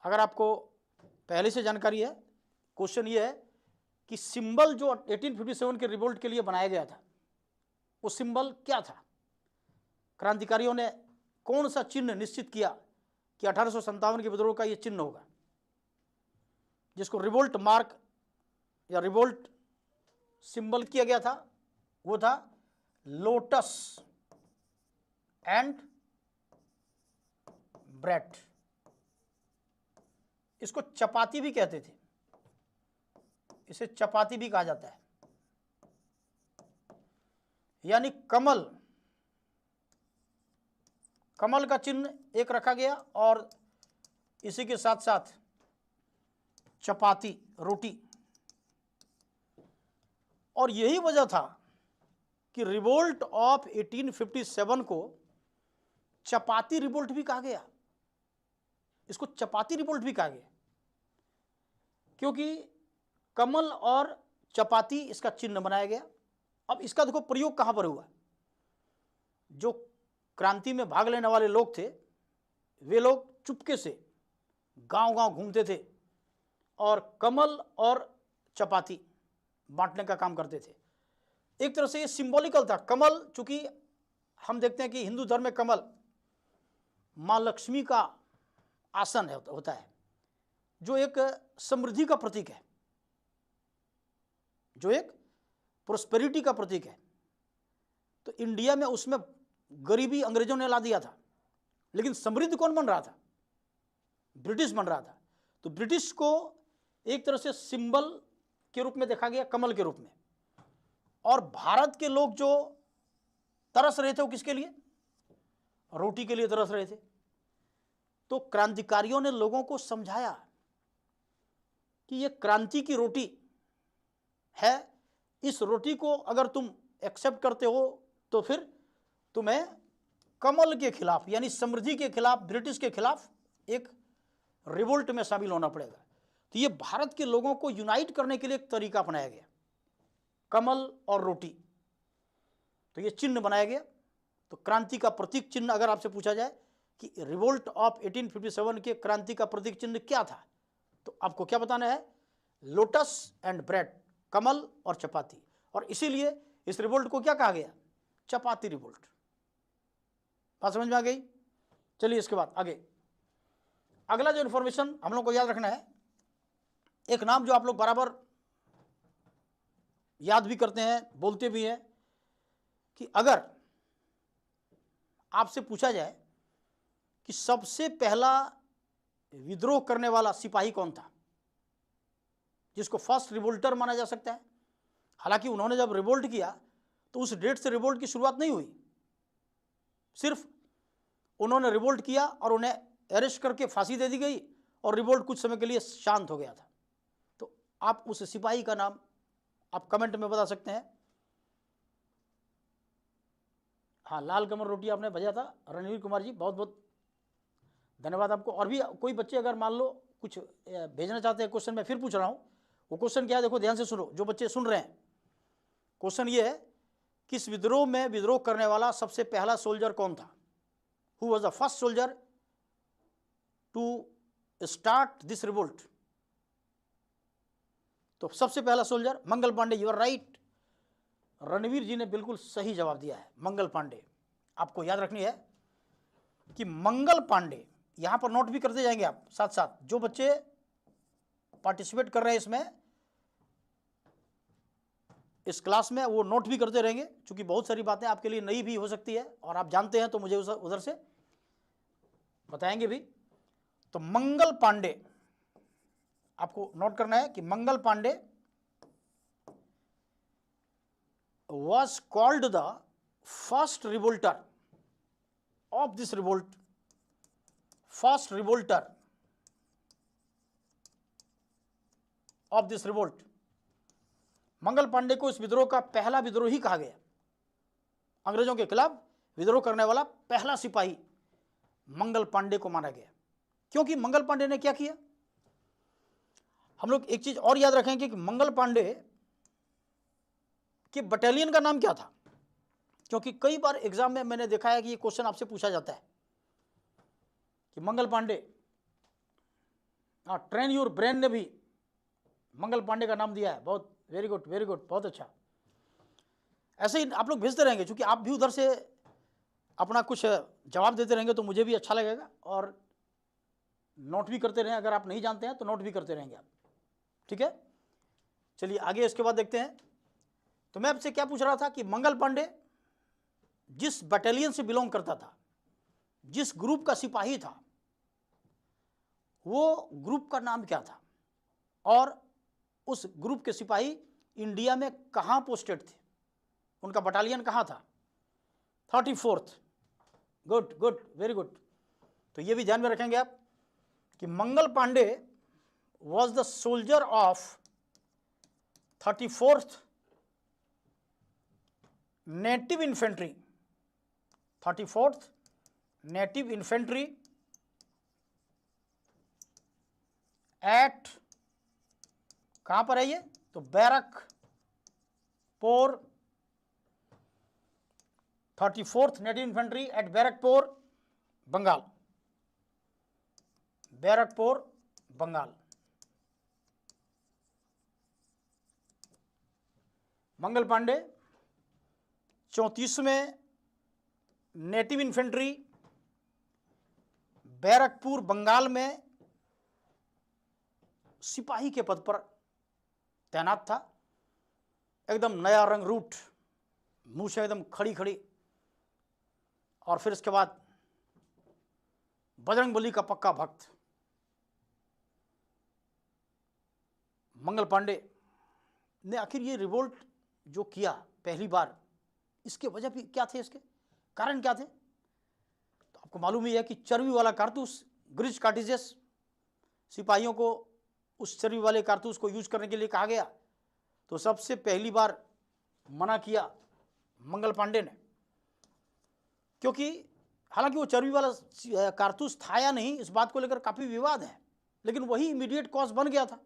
अगर आपको पहले से जानकारी है, क्वेश्चन ये है कि सिंबल जो 1857 के रिवोल्ट के लिए बनाया गया था वो सिंबल क्या था? क्रांतिकारियों ने कौन सा चिन्ह निश्चित किया कि 1857 के विद्रोह का ये चिन्ह होगा, जिसको रिवोल्ट मार्क या रिवोल्ट सिंबल किया गया था? वो था लोटस एंड ब्रेड। इसको चपाती भी कहते थे, इसे चपाती भी कहा जाता है। यानी कमल, कमल का चिन्ह एक रखा गया और इसी के साथ साथ चपाती, रोटी। और यही वजह था कि रिवोल्ट ऑफ 1857 को चपाती रिवोल्ट भी कहा गया। इसको चपाती रिवोल्ट भी कहा गया क्योंकि कमल और चपाती इसका चिन्ह बनाया गया। अब इसका देखो प्रयोग कहां पर हुआ। जो क्रांति में भाग लेने वाले लोग थे वे लोग चुपके से गांव गांव घूमते थे और कमल और चपाती बांटने का काम करते थे। एक तरह से ये सिंबॉलिकल था। कमल, चूंकि हम देखते हैं कि हिंदू धर्म में कमल मां लक्ष्मी का आसन होता है, जो एक समृद्धि का प्रतीक है, जो एक प्रोस्पेरिटी का प्रतीक है। तो इंडिया में उसमें गरीबी अंग्रेजों ने ला दिया था, लेकिन समृद्ध कौन बन रहा था? ब्रिटिश बन रहा था। तो ब्रिटिश को एक तरह से सिंबल के रूप में देखा गया, कमल के रूप में। और भारत के लोग जो तरस रहे थे वो किसके लिए? रोटी के लिए तरस रहे थे। तो क्रांतिकारियों ने लोगों को समझाया कि ये क्रांति की रोटी है, इस रोटी को अगर तुम एक्सेप्ट करते हो तो फिर तुम्हें कमल के खिलाफ यानी समृद्धि के खिलाफ, ब्रिटिश के खिलाफ एक रिवोल्ट में शामिल होना पड़ेगा। तो ये भारत के लोगों को यूनाइट करने के लिए एक तरीका अपनाया गया, कमल और रोटी। तो ये चिन्ह बनाया गया। तो क्रांति का प्रतीक चिन्ह अगर आपसे पूछा जाए कि रिवोल्ट ऑफ 1857 के क्रांति का प्रतीक चिन्ह क्या था, तो आपको क्या बताना है? लोटस एंड ब्रेड, कमल और चपाती। और इसीलिए इस रिवोल्ट को क्या कहा गया? चपाती रिवोल्ट। बात समझ में आ गई? चलिए इसके बाद आगे अगला जो इन्फॉर्मेशन हम लोग को याद रखना है, एक नाम जो आप लोग बराबर याद भी करते हैं, बोलते भी हैं, कि अगर आपसे पूछा जाए कि सबसे पहला विद्रोह करने वाला सिपाही कौन था, जिसको फर्स्ट रिवोल्टर माना जा सकता है। हालांकि उन्होंने जब रिवोल्ट किया तो उस डेट से रिवोल्ट की शुरुआत नहीं हुई, सिर्फ उन्होंने रिवोल्ट किया और उन्हें अरेस्ट करके फांसी दे दी गई और रिवोल्ट कुछ समय के लिए शांत हो गया था। तो आप उस सिपाही का नाम आप कमेंट में बता सकते हैं। हाँ, लाल कमल रोटी आपने भेजा था रणवीर कुमार जी, बहुत बहुत धन्यवाद आपको। और भी कोई बच्चे अगर मान लो कुछ भेजना चाहते हैं क्वेश्चन, मैं फिर पूछ रहा हूँ, वो क्वेश्चन क्या है देखो ध्यान से सुनो, जो बच्चे सुन रहे हैं। क्वेश्चन ये है, किस विद्रोह में विद्रोह करने वाला सबसे पहला सोल्जर कौन था? Who was the first soldier to start this revolt? तो सबसे पहला सोल्जर Mangal Pandey, you are right. Ranveer ji ने बिल्कुल सही जवाब दिया है, मंगल पांडे। आपको याद रखनी है कि मंगल पांडे, यहां पर नोट भी करते जाएंगे आप साथ साथ, जो बच्चे पार्टिसिपेट कर रहे हैं इसमें इस क्लास में, वो नोट भी करते रहेंगे, क्योंकि बहुत सारी बातें आपके लिए नई भी हो सकती है और आप जानते हैं तो मुझे उधर से बताएंगे भी। तो मंगल पांडे, आपको नोट करना है कि Mangal Pandey was called the first revolter of this revolt, first revolter of this revolt। Mangal Pandey को इस विद्रोह का पहला विद्रोही कहा गया, अंग्रेजों के खिलाफ विद्रोह करने वाला पहला सिपाही मंगल पांडे को माना गया। क्योंकि मंगल पांडे ने क्या किया, हम लोग एक चीज और याद रखेंगे कि मंगल पांडे कि बटालियन का नाम क्या था, क्योंकि कई बार एग्जाम में मैंने देखा है कि ये क्वेश्चन आपसे पूछा जाता है कि Mangal Pandey, train your brain ने भी मंगल पांडे का नाम दिया है। बहुत वेरी गुड, वेरी गुड, बहुत अच्छा। ऐसे ही आप लोग भेजते रहेंगे, क्योंकि आप भी उधर से अपना कुछ जवाब देते रहेंगे तो मुझे भी अच्छा लगेगा, और नोट भी करते रहें, अगर आप नहीं जानते हैं तो नोट भी करते रहेंगे आप, ठीक है। चलिए आगे इसके बाद देखते हैं। तो मैं आपसे क्या पूछ रहा था कि मंगल पांडे जिस बटालियन से बिलोंग करता था, जिस ग्रुप का सिपाही था, वो ग्रुप का नाम क्या था, और उस ग्रुप के सिपाही इंडिया में कहां पोस्टेड थे, उनका बटालियन कहां था? 34th। Good good, very good. तो ये भी ध्यान में रखेंगे आप कि Mangal Pandey was the soldier of 34th native infantry, 34th native infantry at, कहां पर है ये? तो Barrackpore, 34th native infantry at Barrackpore, Bengal, Barrackpore, Bengal. Mangal Pandey 34वें नेटिव इन्फेंट्री बैरकपुर, बंगाल में सिपाही के पद पर तैनात था। एकदम नया रंग रूट, मुंह से एकदम खड़ी खड़ी, और फिर इसके बाद बजरंगबली का पक्का भक्त। मंगल पांडे ने आखिर ये रिवोल्ट जो किया पहली बार, इसके वजह भी क्या थे, इसके कारण क्या थे? तो आपको मालूम ही है कि चर्बी वाला कारतूस, ग्रिज कार्टिजेस, सिपाहियों को उस चर्बी वाले कारतूस को यूज करने के लिए कहा गया। तो सबसे पहली बार मना किया मंगल पांडे ने, क्योंकि हालांकि वो चर्बी वाला कारतूस था या नहीं, इस बात को लेकर काफी विवाद है, लेकिन वही इमीडिएट कॉज बन गया था।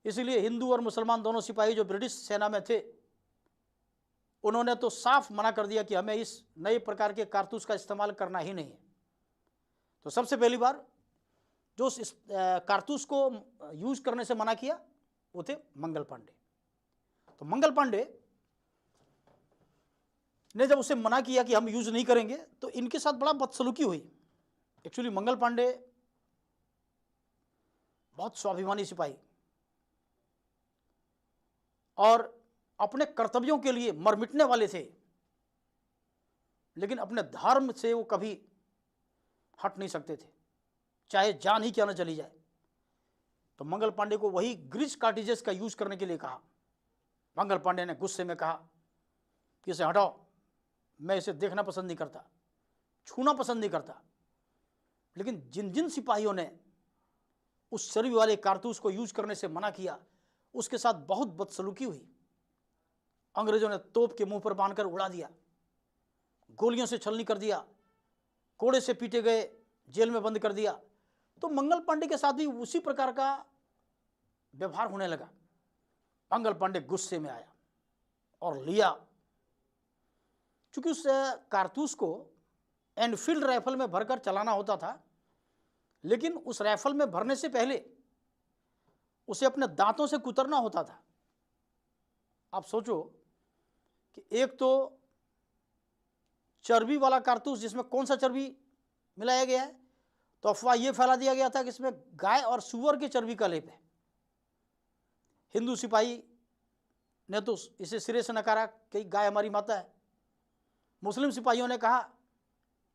इसलिए हिंदू और मुसलमान दोनों सिपाही जो ब्रिटिश सेना में थे, उन्होंने तो साफ मना कर दिया कि हमें इस नए प्रकार के कारतूस का इस्तेमाल करना ही नहीं है। तो सबसे पहली बार जो इस कारतूस को यूज करने से मना किया वो थे मंगल पांडे। तो मंगल पांडे ने जब उसे मना किया कि हम यूज नहीं करेंगे तो इनके साथ बड़ा बदसलूकी हुई। एक्चुअली मंगल पांडे बहुत स्वाभिमानी सिपाही और अपने कर्तव्यों के लिए मर मिटने वाले थे, लेकिन अपने धर्म से वो कभी हट नहीं सकते थे, चाहे जान ही क्यों न चली जाए। तो मंगल पांडे को वही ग्रीस कार्टिजेस का यूज करने के लिए कहा। मंगल पांडे ने गुस्से में कहा कि इसे हटाओ, मैं इसे देखना पसंद नहीं करता, छूना पसंद नहीं करता। लेकिन जिन जिन सिपाहियों ने उस चर्बी वाले कारतूस को यूज करने से मना किया, उसके साथ बहुत बदसलूकी हुई। अंग्रेजों ने तोप के मुंह पर बांधकर उड़ा दिया, गोलियों से छलनी कर दिया, कोड़े से पीटे गए, जेल में बंद कर दिया। तो मंगल पांडे के साथ भी उसी प्रकार का व्यवहार होने लगा। मंगल पांडे गुस्से में आया और लिया। चूंकि उस कारतूस को एनफील्ड राइफल में भरकर चलाना होता था, लेकिन उस राइफल में भरने से पहले उसे अपने दांतों से कुतरना होता था। आप सोचो कि एक तो चर्बी वाला कारतूस जिसमें कौन सा चर्बी मिलाया गया है, तो अफवाह यह फैला दिया गया था कि इसमें गाय और सुअर की चर्बी का लेप है। हिंदू सिपाही ने तो इसे सिरे से नकारा कि गाय हमारी माता है। मुस्लिम सिपाहियों ने कहा,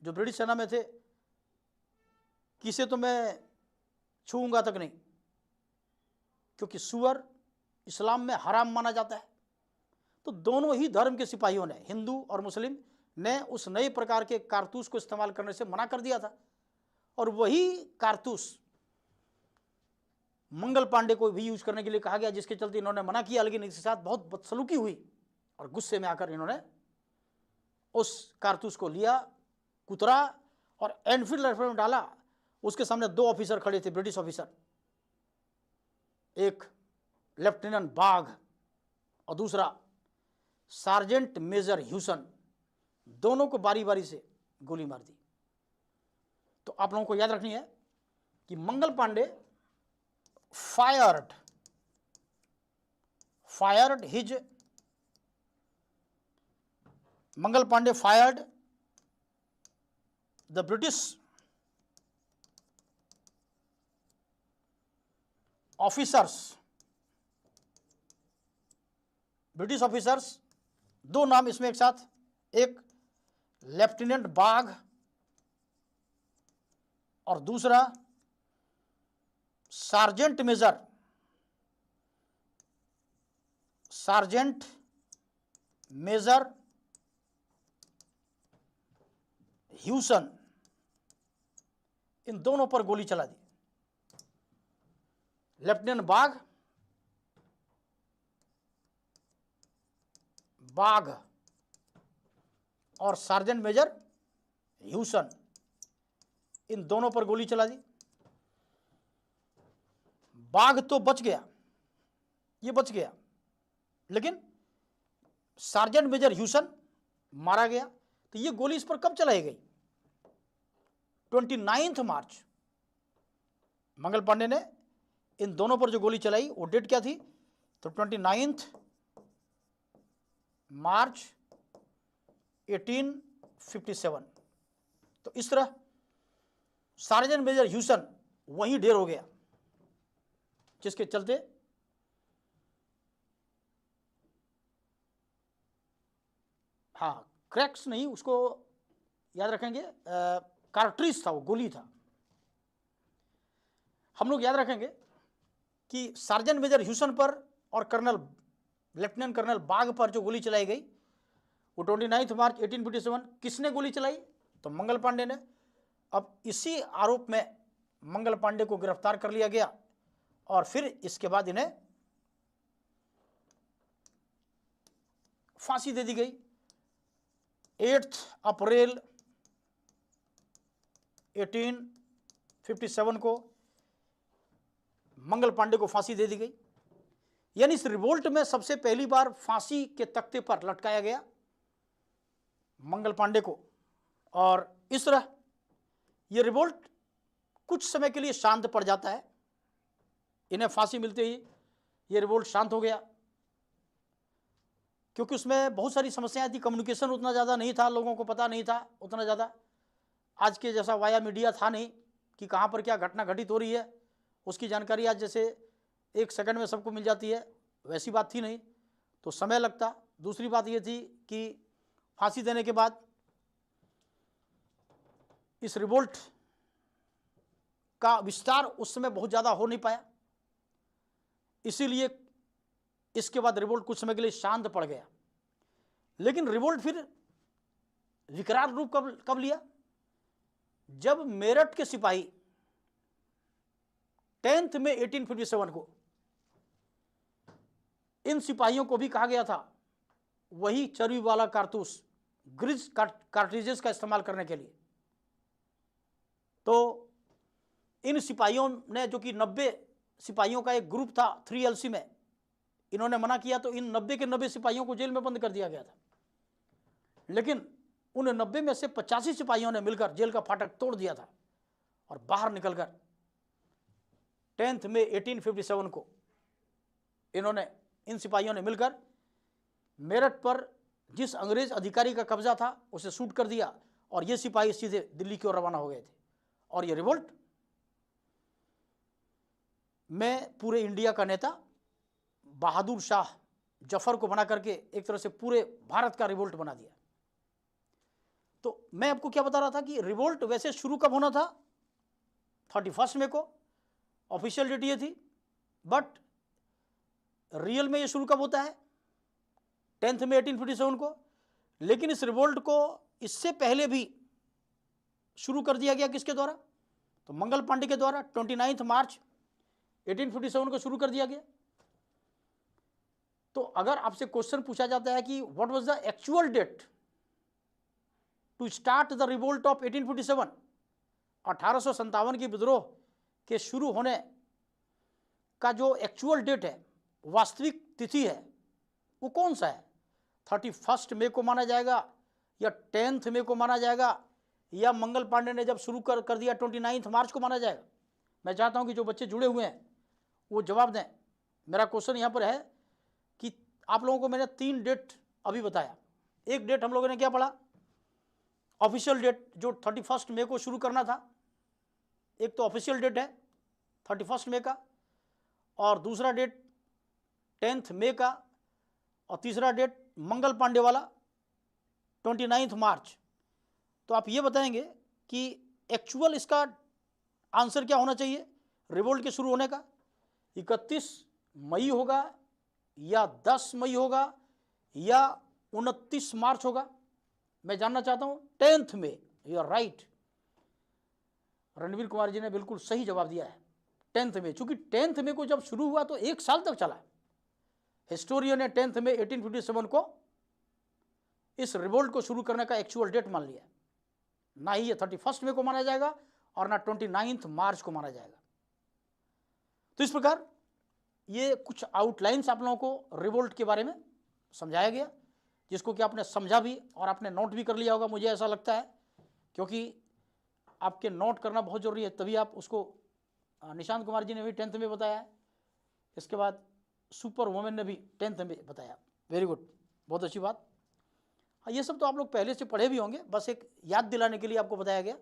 जो ब्रिटिश सेना में थे, कि इसे तो मैं छूऊंगा तक नहीं, क्योंकि सुअर इस्लाम में हराम माना जाता है। तो दोनों ही धर्म के सिपाहियों ने, हिंदू और मुस्लिम ने, उस नए प्रकार के कारतूस को इस्तेमाल करने से मना कर दिया था। और वही कारतूस मंगल पांडे को भी यूज करने के लिए कहा गया, जिसके चलते इन्होंने मना किया, लेकिन इसके साथ बहुत बदसलूकी हुई और गुस्से में आकर इन्होंने उस कारतूस को लिया, कुतरा और एनफील्ड राइफल में डाला। उसके सामने दो ऑफिसर खड़े थे, ब्रिटिश ऑफिसर, एक लेफ्टिनेंट बाघ और दूसरा सार्जेंट मेजर ह्यूसन। दोनों को बारी बारी से गोली मार दी। तो आप लोगों को याद रखनी है कि Mangal Pandey fired the British officers, दो नाम इसमें एक साथ, एक लेफ्टिनेंट बाघ और दूसरा सार्जेंट मेजर ह्यूसन। इन दोनों पर गोली चला दी। लेफ्टिनेंट बाघ और सार्जेंट मेजर ह्यूसन, इन दोनों पर गोली चला दी। बाघ तो बच गया, ये बच गया, लेकिन सार्जेंट मेजर ह्यूसन मारा गया। तो ये गोली इस पर कब चलाई गई? 29 मार्च। मंगल पांडे ने इन दोनों पर जो गोली चलाई, वो डेट क्या थी? तो 29 मार्च 1857। तो इस तरह सार्जेंट मेजर ह्यूसन वहीं ढेर हो गया, जिसके चलते हाँ, क्रैक्स नहीं, उसको याद रखेंगे, कार्ट्रिज था, वो गोली था। हम लोग याद रखेंगे कि सार्जेंट मेजर ह्यूसन पर और लेफ्टिनेंट कर्नल बाघ पर जो गोली चलाई गई, वो 29 मार्च 1857। किसने गोली चलाई? तो मंगल पांडे ने। अब इसी आरोप में मंगल पांडे को गिरफ्तार कर लिया गया और फिर इसके बाद इन्हें फांसी दे दी गई। 8 अप्रैल 1857 को मंगल पांडे को फांसी दे दी गई। यानी इस रिवोल्ट में सबसे पहली बार फांसी के तख्ते पर लटकाया गया मंगल पांडे को। और इस तरह यह रिवोल्ट कुछ समय के लिए शांत पड़ जाता है। इन्हें फांसी मिलते ही यह रिवोल्ट शांत हो गया। क्योंकि उसमें बहुत सारी समस्याएं थी, कम्युनिकेशन उतना ज़्यादा नहीं था, लोगों को पता नहीं था उतना ज़्यादा, आज के जैसा वाया मीडिया था नहीं कि कहाँ पर क्या घटना घटित हो रही है उसकी जानकारी आज जैसे 1 सेकंड में सबको मिल जाती है, वैसी बात थी नहीं, तो समय लगता। दूसरी बात ये थी कि फांसी देने के बाद इस रिवोल्ट का विस्तार उस समय बहुत ज़्यादा हो नहीं पाया, इसीलिए इसके बाद रिवोल्ट कुछ समय के लिए शांत पड़ गया। लेकिन रिवोल्ट फिर विकराल रूप कब लिया? जब मेरठ के सिपाही 10 मई 1857 को, इन सिपाहियों को भी कहा गया था वही चर्बी वाला कारतूस ग्रिज कार्ट्रिजेस का इस्तेमाल करने के लिए, तो इन सिपाहियों ने, जो कि 90 सिपाहियों का एक ग्रुप था 3LC में, इन्होंने मना किया तो इन 90 के 90 सिपाहियों को जेल में बंद कर दिया गया था। लेकिन उन 90 में से 85 सिपाहियों ने मिलकर जेल का फाटक तोड़ दिया था और बाहर निकलकर 10 मई 1857 को इन्होंने, इन सिपाहियों ने मिलकर मेरठ पर जिस अंग्रेज अधिकारी का कब्जा था उसे शूट कर दिया और ये सिपाही सीधे दिल्ली की ओर रवाना हो गए थे। और ये रिवोल्ट में पूरे इंडिया का नेता बहादुर शाह जफर को बना करके एक तरह से पूरे भारत का रिवोल्ट बना दिया। तो मैं आपको क्या बता रहा था कि रिवोल्ट वैसे शुरू कब होना था? 31 मई को ऑफिशियल डेट ये थी, बट रियल में ये शुरू कब होता है? 10 मई 1857 को। लेकिन इस रिवोल्ट को इससे पहले भी शुरू कर दिया गया, किसके द्वारा? तो मंगल पांडे के द्वारा 29 मार्च 1857 को शुरू कर दिया गया। तो अगर आपसे क्वेश्चन पूछा जाता है कि what was the actual date to start the revolt of 1857, 1857 की विद्रोह के शुरू होने का जो एक्चुअल डेट है, वास्तविक तिथि है, वो कौन सा है? 31 मई को माना जाएगा या 10 मई को माना जाएगा या मंगल पांडे ने जब शुरू कर दिया 29 मार्च को माना जाएगा? मैं चाहता हूं कि जो बच्चे जुड़े हुए हैं वो जवाब दें। मेरा क्वेश्चन यहाँ पर है कि आप लोगों को मैंने 3 डेट अभी बताया। एक डेट हम लोगों ने क्या पढ़ा? ऑफिशियल डेट जो 31 मई को शुरू करना था, एक तो ऑफिशियल डेट है 31 मई का, और दूसरा डेट 10 मई का, और तीसरा डेट मंगल पांडे वाला 29 मार्च। तो आप ये बताएंगे कि एक्चुअल इसका आंसर क्या होना चाहिए रिवोल्ट के शुरू होने का? 31 मई होगा या 10 मई होगा या 29 मार्च होगा? मैं जानना चाहता हूं। 10 मई, you are right, Ranveer Kumar ji ने बिल्कुल सही जवाब दिया है, 10 मई। चूंकि 10 मई को जब शुरू हुआ तो 1 साल तक चला। हिस्टोरियन ने 10 मई 1857 को इस रिवोल्ट को शुरू करने का एक्चुअल डेट मान लिया। ना ही ये 31 मई को माना जाएगा और ना 29 मार्च को माना जाएगा। तो इस प्रकार ये कुछ आउटलाइंस आप लोगों को रिवोल्ट के बारे में समझाया गया, जिसको कि आपने समझा भी और आपने नोट भी कर लिया होगा, मुझे ऐसा लगता है, क्योंकि आपके नोट करना बहुत ज़रूरी है, तभी आप उसको। निशांत कुमार जी ने भी 10 में बताया है, इसके बाद सुपर वुमेन ने भी 10 में बताया। वेरी गुड, बहुत अच्छी बात। ये सब तो आप लोग पहले से पढ़े भी होंगे, बस एक याद दिलाने के लिए आपको बताया गया।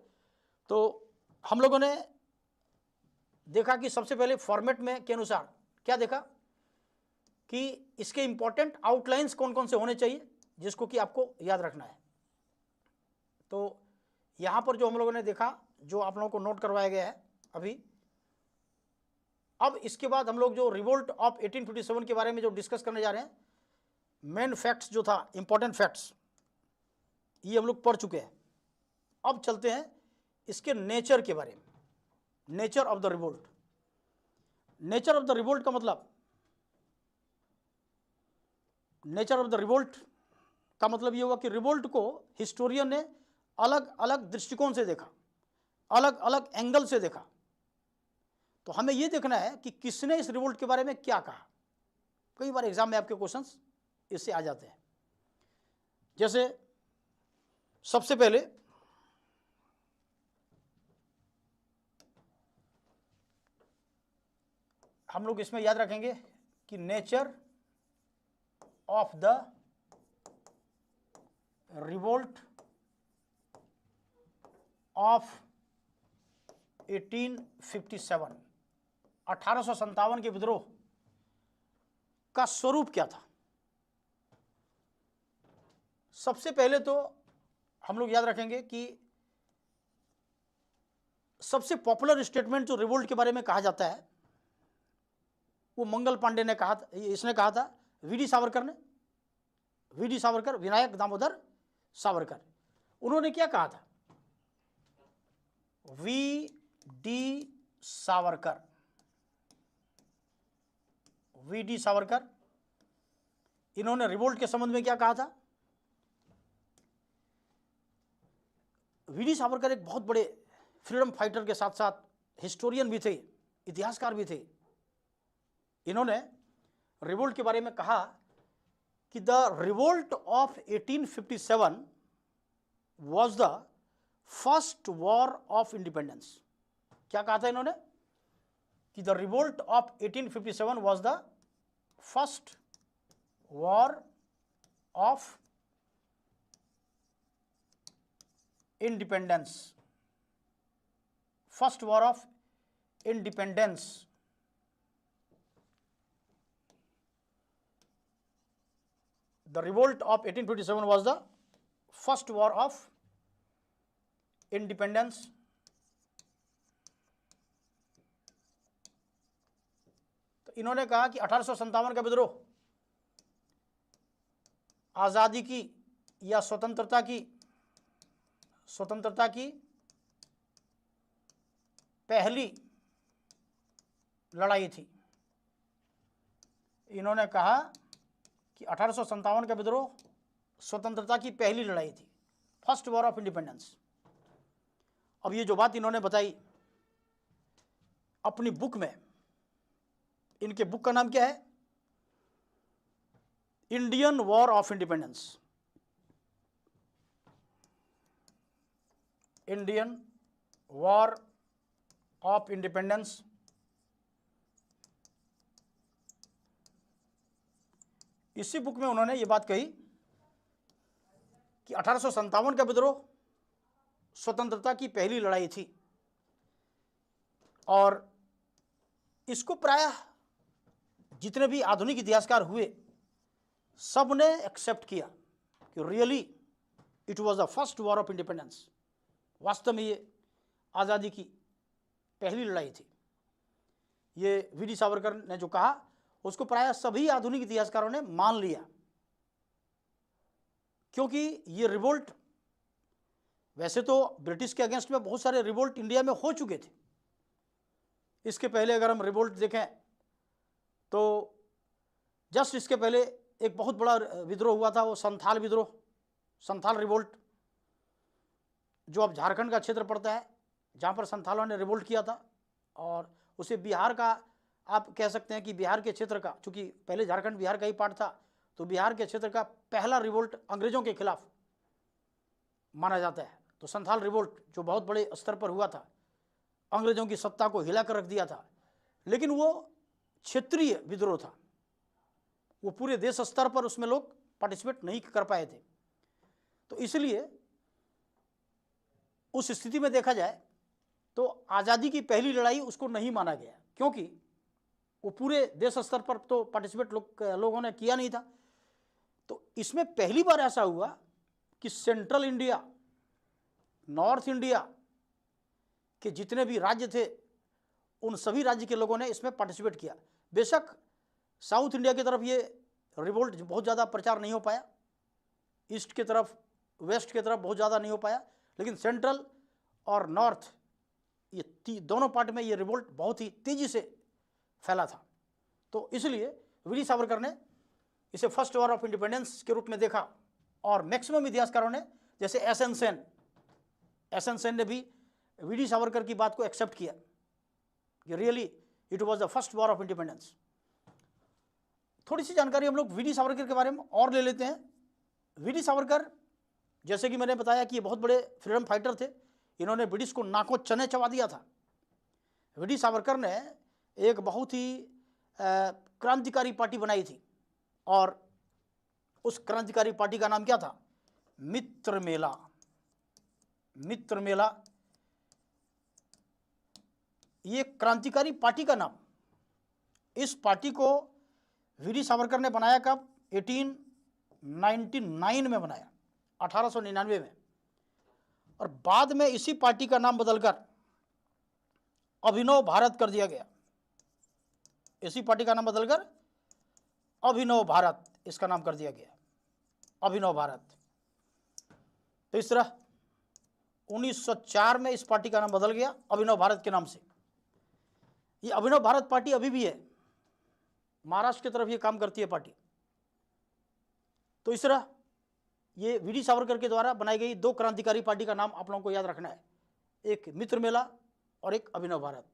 तो हम लोगों ने देखा कि सबसे पहले फॉर्मेट में के अनुसार क्या देखा कि इसके इंपॉर्टेंट आउटलाइंस कौन कौन से होने चाहिए, जिसको कि आपको याद रखना है। तो यहाँ पर जो हम लोगों ने देखा, जो आप लोगों को नोट करवाया गया है अभी, अब इसके बाद हम लोग जो रिवोल्ट ऑफ 1857 के बारे में जो डिस्कस करने जा रहे हैं, मेन फैक्ट्स जो था, इंपॉर्टेंट फैक्ट्स, ये हम लोग पढ़ चुके हैं। अब चलते हैं इसके नेचर के बारे में। Nature of the revolt. Nature of the revolt का मतलब, नेचर ऑफ द रिवोल्ट का मतलब ये हुआ कि रिवोल्ट को हिस्टोरियन ने अलग अलग दृष्टिकोण से देखा, अलग अलग एंगल से देखा। तो हमें यह देखना है कि किसने इस रिवोल्ट के बारे में क्या कहा। कई बार एग्जाम में आपके क्वेश्चंस इससे आ जाते हैं। जैसे सबसे पहले हम लोग इसमें याद रखेंगे कि nature of the revolt of 1857, 1857 के विद्रोह का स्वरूप क्या था? सबसे पहले तो हम लोग याद रखेंगे कि सबसे पॉपुलर स्टेटमेंट जो रिवोल्ट के बारे में कहा जाता है वो मंगल पांडे ने कहा था, इसने कहा था, वीडी सावरकर ने, वीडी सावरकर, विनायक दामोदर सावरकर, उन्होंने क्या कहा था? V D Savarkar, V D Savarkar, इन्होंने रिवोल्ट के संबंध में क्या कहा था? वी डी सावरकर एक बहुत बड़े फ्रीडम फाइटर के साथ साथ हिस्टोरियन भी थे, इतिहासकार भी थे। इन्होंने रिवोल्ट के बारे में कहा कि the revolt of 1857 was the first war of independence. क्या कहा था इन्होंने? कि the revolt of 1857 was the first war of independence, first war of independence. The revolt of 1857 was the first war of independence. तो इन्होंने कहा कि 1857 का विद्रोह आज़ादी की या स्वतंत्रता की पहली लड़ाई थी। इन्होंने कहा कि 1857 का विद्रोह स्वतंत्रता की पहली लड़ाई थी, फर्स्ट वॉर ऑफ इंडिपेंडेंस। अब ये जो बात इन्होंने बताई अपनी बुक में, इनके बुक का नाम क्या है? Indian war of independence, Indian war of independence. इसी बुक में उन्होंने ये बात कही कि 1857 का विद्रोह स्वतंत्रता की पहली लड़ाई थी और इसको प्रायः जितने भी आधुनिक इतिहासकार हुए सब ने एक्सेप्ट किया कि really it was the first war of independence. वास्तव में ये आज़ादी की पहली लड़ाई थी। ये वी डी सावरकर ने जो कहा उसको प्रायः सभी आधुनिक इतिहासकारों ने मान लिया, क्योंकि ये रिवोल्ट, वैसे तो ब्रिटिश के अगेंस्ट में बहुत सारे रिवोल्ट इंडिया में हो चुके थे। इसके पहले अगर हम रिवोल्ट देखें तो जस्ट इसके पहले एक बहुत बड़ा विद्रोह हुआ था, वो संथाल विद्रोह, संथाल रिवोल्ट, जो अब झारखंड का क्षेत्र पड़ता है, जहाँ पर संथालों ने रिवोल्ट किया था। और उसे बिहार का, आप कह सकते हैं कि बिहार के क्षेत्र का, चूँकि पहले झारखंड बिहार का ही पार्ट था, तो बिहार के क्षेत्र का पहला रिवोल्ट अंग्रेज़ों के खिलाफ माना जाता है। तो संथाल रिवोल्ट जो बहुत बड़े स्तर पर हुआ था, अंग्रेज़ों की सत्ता को हिला कर रख दिया था, लेकिन वो क्षेत्रीय विद्रोह था, वो पूरे देश स्तर पर उसमें लोग पार्टिसिपेट नहीं कर पाए थे। तो इसलिए उस स्थिति में देखा जाए तो आज़ादी की पहली लड़ाई उसको नहीं माना गया, क्योंकि वो पूरे देश स्तर पर तो पार्टिसिपेट लोगों ने किया नहीं था। तो इसमें पहली बार ऐसा हुआ कि सेंट्रल इंडिया, नॉर्थ इंडिया के जितने भी राज्य थे उन सभी राज्य के लोगों ने इसमें पार्टिसिपेट किया। बेशक साउथ इंडिया की तरफ ये रिवोल्ट बहुत ज़्यादा प्रचार नहीं हो पाया, ईस्ट की तरफ, वेस्ट की तरफ बहुत ज़्यादा नहीं हो पाया, लेकिन सेंट्रल और नॉर्थ, ये दोनों पार्ट में ये रिवोल्ट बहुत ही तेज़ी से फैला था। तो इसलिए वी डी सावरकर ने इसे फर्स्ट वॉर ऑफ इंडिपेंडेंस के रूप में देखा। और मैक्सिमम इतिहासकारों ने, जैसे एस एन सेन ने भी वी डी सावरकर की बात को एक्सेप्ट किया कि really it was the first war of independence. थोड़ी सी जानकारी हम लोग वी डी सावरकर के बारे में और ले लेते हैं। वी डी सावरकर, जैसे कि मैंने बताया कि ये बहुत बड़े फ्रीडम फाइटर थे, इन्होंने ब्रिटिश को नाकों चने चबा दिया था। वी डी सावरकर ने एक बहुत ही क्रांतिकारी पार्टी बनाई थी और उस क्रांतिकारी पार्टी का नाम क्या था? मित्र मेला, मित्र मेला ये क्रांतिकारी पार्टी का नाम। इस पार्टी को वीडी सावरकर ने बनाया कब? 1899 में बनाया, 1899 में। और बाद में इसी पार्टी का नाम बदलकर अभिनव भारत कर दिया गया। इसी पार्टी का नाम बदलकर अभिनव भारत इसका नाम कर दिया गया, अभिनव भारत। तो इस तरह 1904 में इस पार्टी का नाम बदल गया अभिनव भारत के नाम से। ये अभिनव भारत पार्टी अभी भी है, महाराष्ट्र की तरफ ये काम करती है पार्टी। तो इस तरह ये वीडी सावरकर के द्वारा बनाई गई दो क्रांतिकारी पार्टी का नाम आप लोगों को याद रखना है, एक मित्र मेला और एक अभिनव भारत।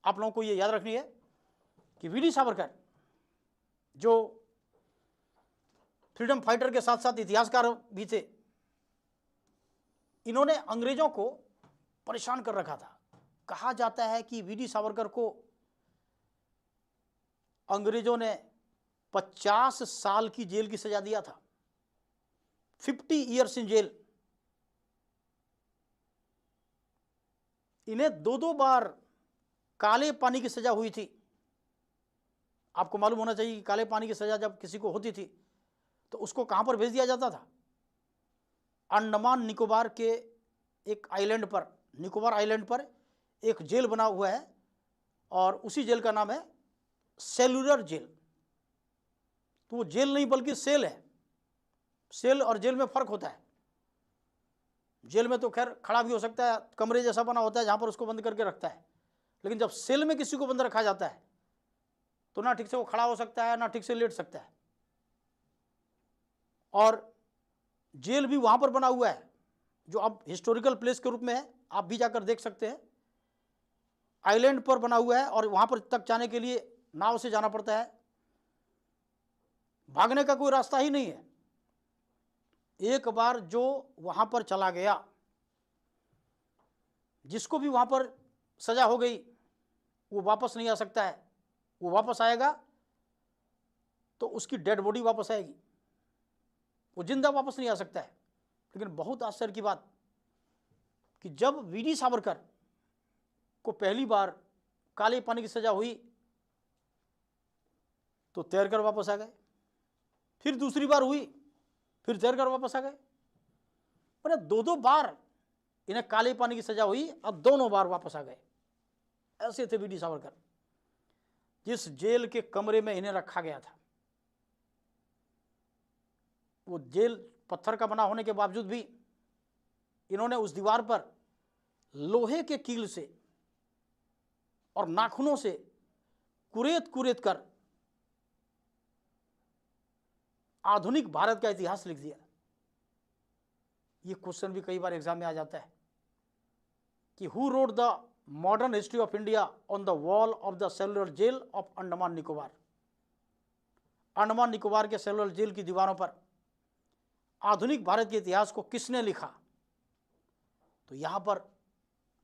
आप लोगों को ये याद रखनी है कि वीडी सावरकर जो फ्रीडम फाइटर के साथ साथ इतिहासकार भी थे, इन्होंने अंग्रेजों को परेशान कर रखा था। कहा जाता है कि वीडी सावरकर को अंग्रेजों ने 50 साल की जेल की सजा दिया था, 50 ईयर्स इन जेल। इन्हें दो बार काले पानी की सजा हुई थी। आपको मालूम होना चाहिए कि काले पानी की सजा जब किसी को होती थी तो उसको कहां पर भेज दिया जाता था? अंडमान निकोबार के एक आइलैंड पर, निकोबार आइलैंड पर एक जेल बना हुआ है और उसी जेल का नाम है सेलुलर जेल। तो वो जेल नहीं बल्कि सेल है। सेल और जेल में फर्क होता है। जेल में तो खैर खड़ा भी हो सकता है, कमरे जैसा बना होता है जहां पर उसको बंद करके रखता है, लेकिन जब सेल में किसी को बंद रखा जाता है तो ना ठीक से वो खड़ा हो सकता है ना ठीक से लेट सकता है। और जेल भी वहां पर बना हुआ है जो अब हिस्टोरिकल प्लेस के रूप में है, आप भी जाकर देख सकते हैं। आइलैंड पर बना हुआ है और वहां पर तक जाने के लिए नाव से जाना पड़ता है, भागने का कोई रास्ता ही नहीं है। एक बार जो वहां पर चला गया, जिसको भी वहां पर सजा हो गई, वो वापस नहीं आ सकता है। वो वापस आएगा तो उसकी डेड बॉडी वापस आएगी, वो जिंदा वापस नहीं आ सकता है। लेकिन बहुत आश्चर्य की बात कि जब वीडी सावरकर को पहली बार काले पानी की सजा हुई तो तैरकर वापस आ गए, फिर दूसरी बार हुई फिर तैरकर वापस आ गए। मैंने दो बार इन्हें काले पानी की सजा हुई और दोनों बार वापस आ गए। ऐसे थे वीडी सावरकर। जिस जेल के कमरे में इन्हें रखा गया था, वो जेल पत्थर का बना होने के बावजूद भी इन्होंने उस दीवार पर लोहे के कील से और नाखूनों से कुरेद कुरेद कर आधुनिक भारत का इतिहास लिख दिया। ये क्वेश्चन भी कई बार एग्जाम में आ जाता है कि who wrote the modern history of India on the wall of the cellular jail of Andaman Nicobar. Andaman Nicobar के सेलुलर जेल की दीवारों पर आधुनिक भारत के इतिहास को किसने लिखा? तो यहां पर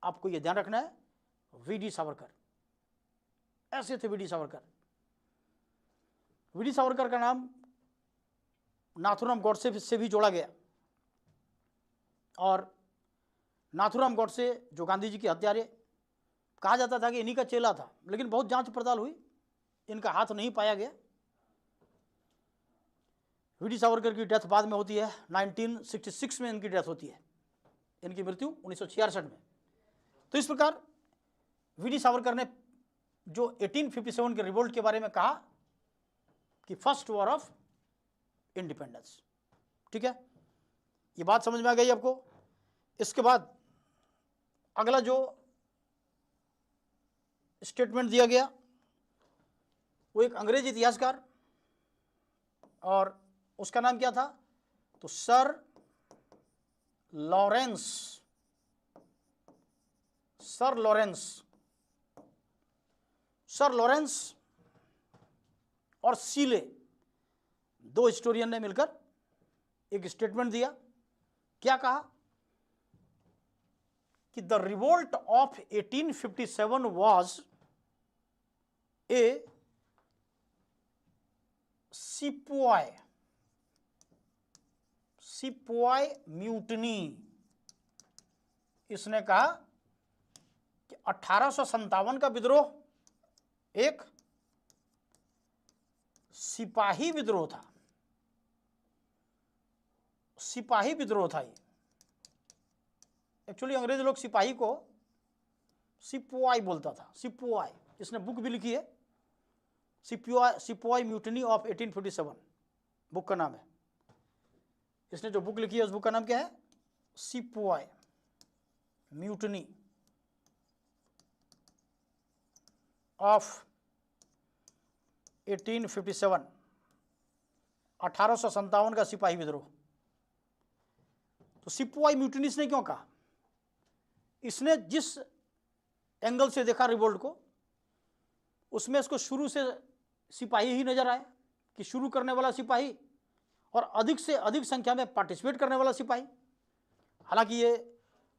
आपको यह ध्यान रखना है, वीडी सावरकर। ऐसे थे वीडी सावरकर। वीडी सावरकर का नाम नाथूराम गॉडसे से भी जोड़ा गया और नाथूराम गॉडसे जो गांधी जी के हत्यारे, कहा जाता था कि इन्हीं का चेला था, लेकिन बहुत जांच पड़ताल हुई, इनका हाथ नहीं पाया गया। वीडी सावरकर की डेथ बाद में होती है, 1966 में इनकी डेथ होती है, इनकी मृत्यु 1966 में। तो इस प्रकार वीडी सावरकर ने जो 1857 के रिवोल्ट के बारे में कहा कि फर्स्ट वॉर ऑफ इंडिपेंडेंस, ठीक है, ये बात समझ में आ गई आपको। इसके बाद अगला जो स्टेटमेंट दिया गया वो एक अंग्रेज इतिहासकार, और उसका नाम क्या था? तो सर लॉरेंस, सर लॉरेंस और सीले, दो हिस्टोरियन ने मिलकर एक स्टेटमेंट दिया। क्या कहा कि the revolt of 1857 was a sepoy mutiny. इसने कहा कि 1857 का विद्रोह एक सिपाही विद्रोह था, सिपाही विद्रोह था ये। एक्चुअली अंग्रेज लोग सिपाही को सिपोय बोलता था, सिपोय। इसने बुक भी लिखी है, सिपोय म्यूटनी ऑफ 1857 बुक का नाम है। इसने जो बुक लिखी है उस बुक का नाम क्या है? सिपोय म्यूटनी ऑफ 1857, 1857 का सिपाही विद्रोह। तो सिपोय म्यूटनी इसने क्यों कहा? इसने जिस एंगल से देखा रिवोल्ट को, उसमें इसको शुरू से सिपाही ही नजर आया, कि शुरू करने वाला सिपाही और अधिक से अधिक संख्या में पार्टिसिपेट करने वाला सिपाही। हालांकि ये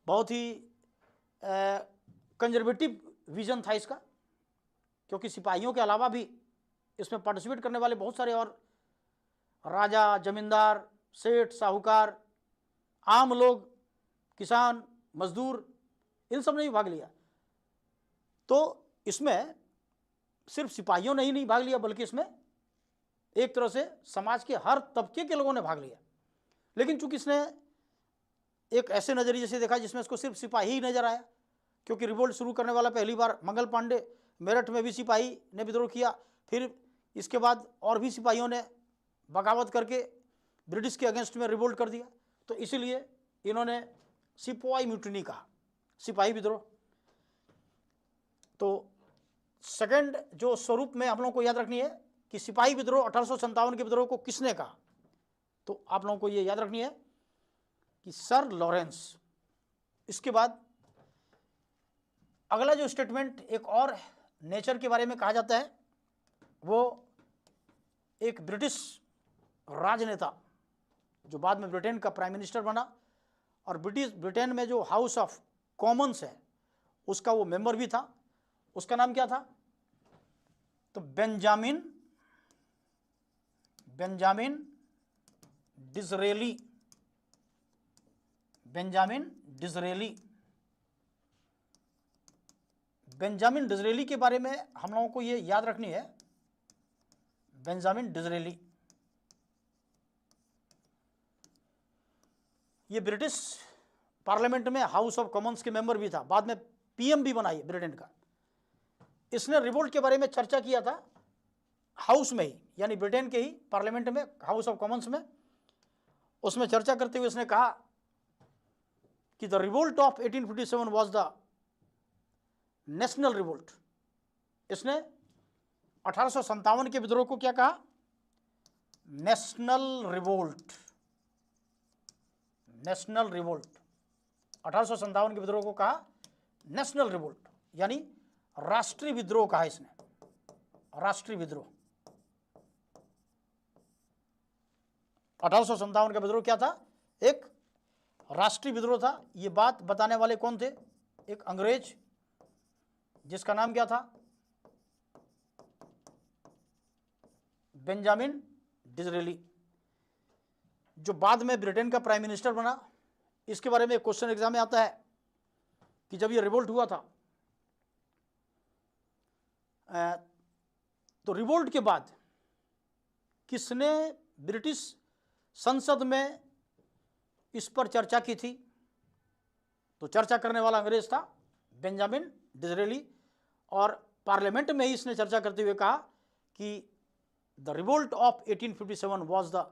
बहुत ही कंजर्वेटिव विजन था इसका, क्योंकि सिपाहियों के अलावा भी इसमें पार्टिसिपेट करने वाले बहुत सारे और राजा, जमींदार, सेठ, साहूकार, आम लोग, किसान, मजदूर, इन सब ने भी भाग लिया। तो इसमें सिर्फ सिपाहियों ने ही नहीं भाग लिया, बल्कि इसमें एक तरह से समाज के हर तबके के लोगों ने भाग लिया। लेकिन चूंकि इसने एक ऐसे नजरिए से देखा जिसमें इसको सिर्फ सिपाही ही नजर आया, क्योंकि रिवोल्ट शुरू करने वाला पहली बार मंगल पांडे, मेरठ में भी सिपाही ने विद्रोह किया, फिर इसके बाद और भी सिपाहियों ने बगावत करके ब्रिटिश के अगेंस्ट में रिवोल्ट कर दिया। तो इसीलिए इन्होंने सिपोय म्यूटनी कहा, सिपाही विद्रोह। तो सेकंड जो स्वरूप में आप लोगों को याद रखनी है कि सिपाही विद्रोह 1857 के विद्रोह को किसने कहा, तो आप लोगों को ये याद रखनी है कि सर लॉरेंस। इसके बाद अगला जो स्टेटमेंट एक और नेचर के बारे में कहा जाता है, वो एक ब्रिटिश राजनेता जो बाद में ब्रिटेन का प्राइम मिनिस्टर बना, और ब्रिटेन में जो हाउस ऑफ कॉमन्स है उसका वो मेंबर भी था। उसका नाम क्या था? तो बेंजामिन डिज़रेली। बेंजामिन डिज़रेली के बारे में हम लोगों को ये याद रखनी है। बेंजामिन डिज़रेली ये ब्रिटिश पार्लियामेंट में हाउस ऑफ कॉमन्स के मेंबर भी था, बाद में पीएम भी बना ये ब्रिटेन का। इसने रिवोल्ट के बारे में चर्चा किया था हाउस में ही, यानी ब्रिटेन के ही पार्लियामेंट में, हाउस ऑफ कॉमन्स में। उसमें चर्चा करते हुए इसने कहा कि the revolt of 1857 was the national revolt. इसने 1857 के विद्रोह को क्या कहा? National revolt. नेशनल रिवोल्ट 1857 के विद्रोह को कहा नेशनल रिवोल्ट, यानी राष्ट्रीय विद्रोह कहा इसने, राष्ट्रीय विद्रोह। 1857 का विद्रोह क्या था? एक राष्ट्रीय विद्रोह था। ये बात बताने वाले कौन थे? एक अंग्रेज जिसका नाम क्या था? बेंजामिन डिज़रेली, जो बाद में ब्रिटेन का प्राइम मिनिस्टर बना। इसके बारे में एक क्वेश्चन एग्जाम में आता है कि जब ये रिवोल्ट हुआ था, तो रिवोल्ट के बाद किसने ब्रिटिश संसद में इस पर चर्चा की थी? तो चर्चा करने वाला अंग्रेज था बेंजामिन डिज़रेली, और पार्लियामेंट में ही इसने चर्चा करते हुए कहा कि the revolt of 1857 was the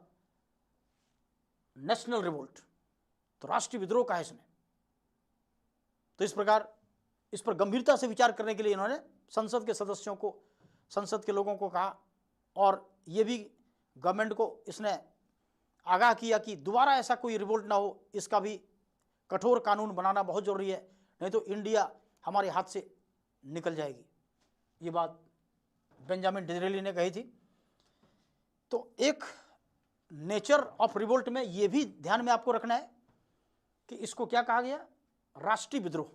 national revolt. तो राष्ट्रीय विद्रोह कहा इसने। तो इस प्रकार इस पर गंभीरता से विचार करने के लिए इन्होंने संसद के सदस्यों को, संसद के लोगों को कहा, और ये भी गवर्नमेंट को इसने आगाह किया कि दोबारा ऐसा कोई रिवोल्ट ना हो, इसका भी कठोर कानून बनाना बहुत जरूरी है, नहीं तो इंडिया हमारे हाथ से निकल जाएगी। ये बात बेंजामिन डिज़रेली ने कही थी। तो एक नेचर ऑफ रिवोल्ट में ये भी ध्यान में आपको रखना है कि इसको क्या कहा गया? राष्ट्रीय विद्रोह।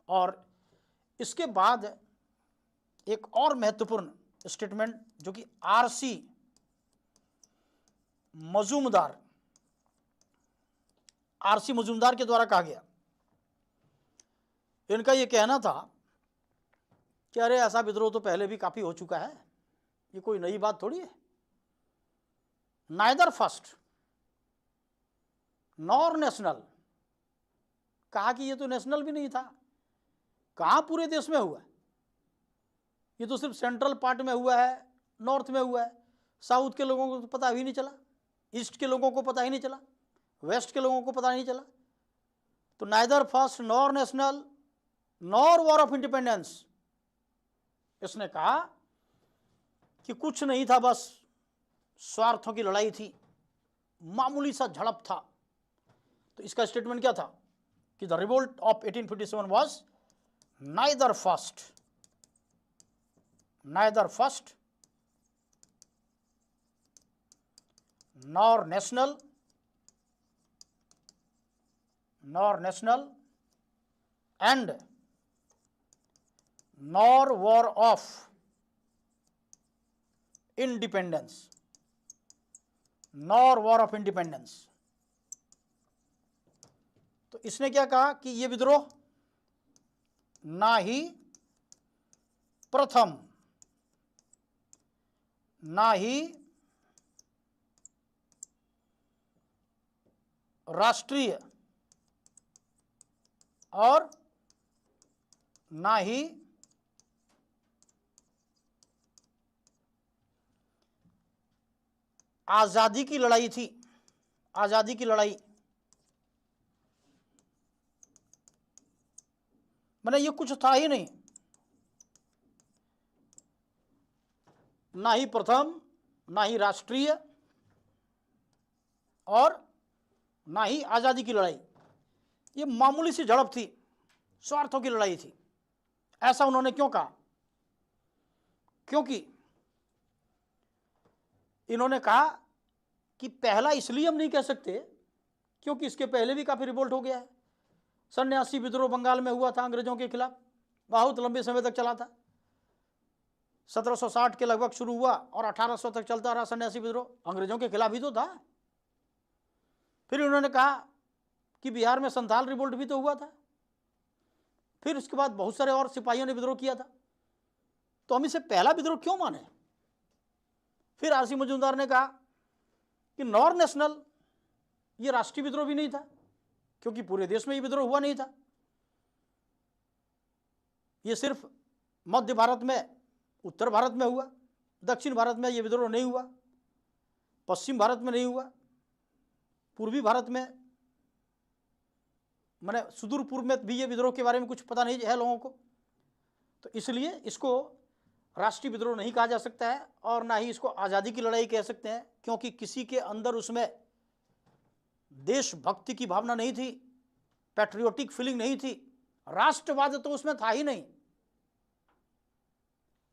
और इसके बाद एक और महत्वपूर्ण स्टेटमेंट जो कि आरसी मजूमदार आरसी मजूमदार के द्वारा कहा गया। इनका ये कहना था कि अरे ऐसा विद्रोह तो पहले भी काफी हो चुका है, ये कोई नई बात थोड़ी है। नाइदर फर्स्ट नॉर नेशनल, कहा कि ये तो नेशनल भी नहीं था, कहां पूरे देश में हुआ, ये तो सिर्फ सेंट्रल पार्ट में हुआ है, नॉर्थ में हुआ है, साउथ के लोगों को तो पता भी नहीं चला, ईस्ट के लोगों को पता ही नहीं चला, वेस्ट के लोगों को पता नहीं चला। तो neither first nor national nor war of independence, इसने कहा कि कुछ नहीं था, बस स्वार्थों की लड़ाई थी, मामूली सा झड़प था। तो इसका स्टेटमेंट क्या था कि the revolt of 1857 was neither first nor national and nor war of independence, तो इसने क्या कहा कि ये विद्रोह ना ही प्रथम ना ही राष्ट्रीय और ना ही आजादी की लड़ाई थी। आजादी की लड़ाई मैंने ये कुछ था ही नहीं, ना ही प्रथम ना ही राष्ट्रीय और ना ही आजादी की लड़ाई, ये मामूली सी झड़प थी, स्वार्थों की लड़ाई थी। ऐसा उन्होंने क्यों कहा? क्योंकि इन्होंने कहा कि पहला इसलिए हम नहीं कह सकते क्योंकि इसके पहले भी काफी रिवोल्ट हो गया है। सन्यासी विद्रोह बंगाल में हुआ था अंग्रेजों के खिलाफ, बहुत लंबे समय तक चला था, 1760 के लगभग शुरू हुआ और 1800 तक चलता रहा सन्यासी विद्रोह, अंग्रेजों के खिलाफ ही तो था। फिर उन्होंने कहा कि बिहार में संथाल रिवोल्ट भी तो हुआ था, फिर उसके बाद बहुत सारे और सिपाहियों ने विद्रोह किया था, तो हम इसे पहला विद्रोह क्यों माने? फिर आरसी मजूमदार ने कहा कि नॉर नेशनल, ये राष्ट्रीय विद्रोह भी नहीं था क्योंकि पूरे देश में ये विद्रोह हुआ नहीं था, ये सिर्फ मध्य भारत में, उत्तर भारत में हुआ, दक्षिण भारत में ये विद्रोह नहीं हुआ, पश्चिम भारत में नहीं हुआ, पूर्वी भारत में, मैंने सुदूर पूर्व में भी ये विद्रोह के बारे में कुछ पता नहीं है लोगों को, तो इसलिए इसको राष्ट्रीय विद्रोह नहीं कहा जा सकता है और ना ही इसको आज़ादी की लड़ाई कह सकते हैं, क्योंकि किसी के अंदर उसमें देशभक्ति की भावना नहीं थी, पैट्रियोटिक फीलिंग नहीं थी, राष्ट्रवाद तो उसमें था ही नहीं।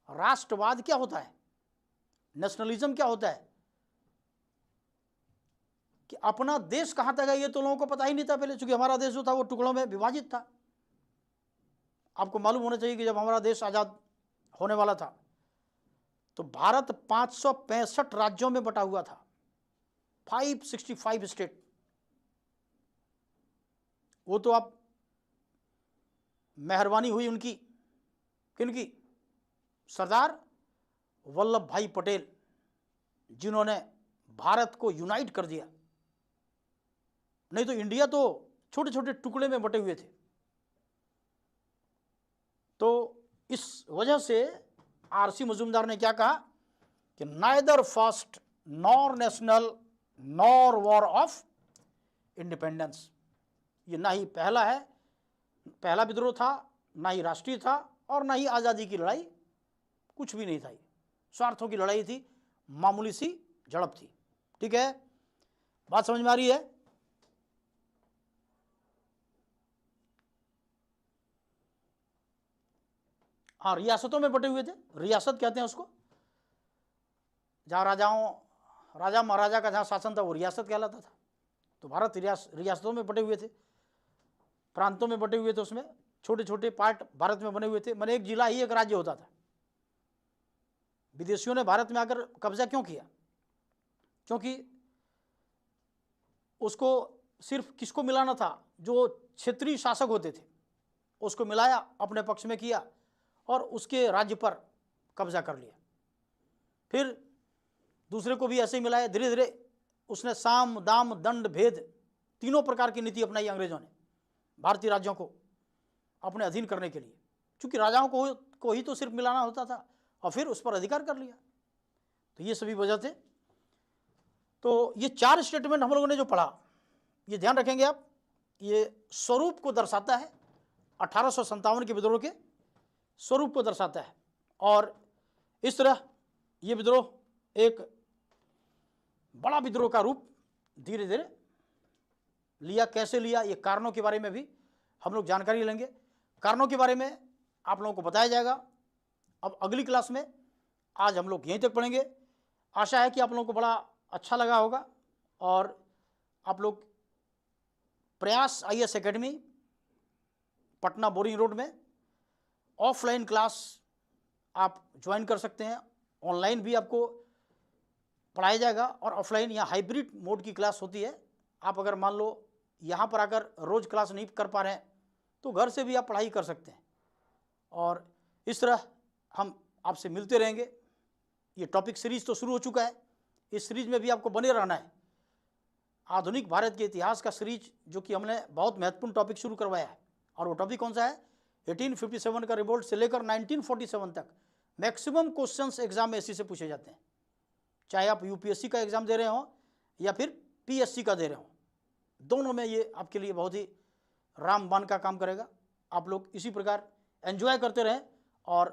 राष्ट्रवाद क्या होता है, नेशनलिज्म क्या होता है, कि अपना देश कहां तक है ये तो लोगों को पता ही नहीं था पहले, क्योंककि हमारा देश जो था वो टुकड़ों में विभाजित था। आपको मालूम होना चाहिए कि जब हमारा देश आजाद होने वाला था तो भारत 565 राज्यों में बटा हुआ था, 565 स्टेट। वो तो आप मेहरबानी हुई उनकी, किनकी? सरदार वल्लभ भाई पटेल, जिन्होंने भारत को यूनाइट कर दिया, नहीं तो इंडिया तो छोटे छोटे टुकड़े में बटे हुए थे। तो इस वजह से आरसी मजूमदार ने क्या कहा कि neither first nor national nor war of independence, ये ना ही पहला है, पहला विद्रोह था, ना ही राष्ट्रीय था और ना ही आज़ादी की लड़ाई, कुछ भी नहीं था, ये स्वार्थों की लड़ाई थी, मामूली सी झड़प थी। ठीक है, बात समझ में आ रही है? हाँ, रियासतों में बटे हुए थे, रियासत कहते हैं उसको, जहाँ राजा महाराजा का जहाँ शासन था वो रियासत कहलाता था। तो भारत रियासतों में बटे हुए थे, प्रांतों में बटे हुए थे, उसमें छोटे छोटे पार्ट भारत में बने हुए थे, मैंने एक जिला ही एक राज्य होता था। विदेशियों ने भारत में आकर कब्जा क्यों किया? क्योंकि उसको सिर्फ किसको मिलाना था, जो क्षेत्रीय शासक होते थे उसको मिलाया, अपने पक्ष में किया और उसके राज्य पर कब्जा कर लिया। फिर दूसरे को भी ऐसे ही मिलाया। धीरे धीरे उसने साम दाम दंड भेद तीनों प्रकार की नीति अपनाई अंग्रेजों ने भारतीय राज्यों को अपने अधीन करने के लिए, क्योंकि राजाओं को ही तो सिर्फ मिलाना होता था और फिर उस पर अधिकार कर लिया। तो ये सभी वजह थे। तो ये 4 स्टेटमेंट हम लोगों ने जो पढ़ा, ये ध्यान रखेंगे आप, ये स्वरूप को दर्शाता है, 1857 के विद्रोह के स्वरूप को दर्शाता है। और इस तरह ये विद्रोह एक बड़ा विद्रोह का रूप धीरे धीरे लिया। कैसे लिया, ये कारणों के बारे में भी हम लोग जानकारी लेंगे। कारणों के बारे में आप लोगों को बताया जाएगा अब अगली क्लास में। आज हम लोग यहीं तक पढ़ेंगे। आशा है कि आप लोगों को बड़ा अच्छा लगा होगा और आप लोग प्रयास IAS academy Patna boring road में ऑफलाइन क्लास आप ज्वाइन कर सकते हैं। ऑनलाइन भी आपको पढ़ाया जाएगा और ऑफलाइन या हाइब्रिड मोड की क्लास होती है। आप अगर मान लो यहाँ पर आकर रोज़ क्लास नहीं कर पा रहे हैं तो घर से भी आप पढ़ाई कर सकते हैं। और इस तरह हम आपसे मिलते रहेंगे। ये टॉपिक सीरीज तो शुरू हो चुका है, इस सीरीज में भी आपको बने रहना है। आधुनिक भारत के इतिहास का सीरीज जो कि हमने बहुत महत्वपूर्ण टॉपिक शुरू करवाया है। और वो टॉपिक कौन सा है? 1857 का रिवोल्ट से लेकर 1947 तक मैक्सिमम क्वेश्चंस एग्जाम में इसी से पूछे जाते हैं। चाहे आप UPSC का एग्जाम दे रहे हो या फिर PSC का दे रहे हो, दोनों में ये आपके लिए बहुत ही रामबाण का काम करेगा। आप लोग इसी प्रकार एंजॉय करते रहें और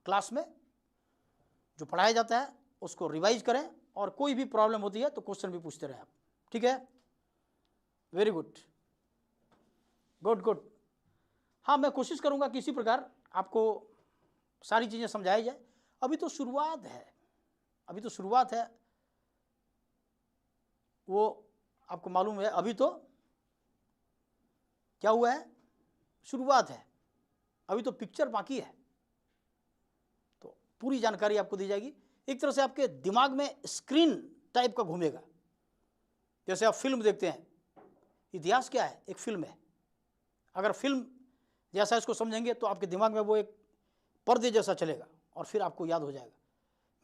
क्लास में जो पढ़ाया जाता है उसको रिवाइज करें, और कोई भी प्रॉब्लम होती है तो क्वेश्चन भी पूछते रहें आप। ठीक है, वेरी गुड, गुड गुड। हाँ, मैं कोशिश करूँगा कि इसी प्रकार आपको सारी चीज़ें समझाई जाए। अभी तो शुरुआत है, अभी तो शुरुआत है, वो आपको मालूम है। अभी तो क्या हुआ है, शुरुआत है, अभी तो पिक्चर बाकी है। तो पूरी जानकारी आपको दी जाएगी। एक तरह से आपके दिमाग में स्क्रीन टाइप का घूमेगा। जैसे आप फिल्म देखते हैं, इतिहास क्या है? एक फिल्म है। अगर फिल्म जैसा इसको समझेंगे तो आपके दिमाग में वो एक पर्दे जैसा चलेगा और फिर आपको याद हो जाएगा।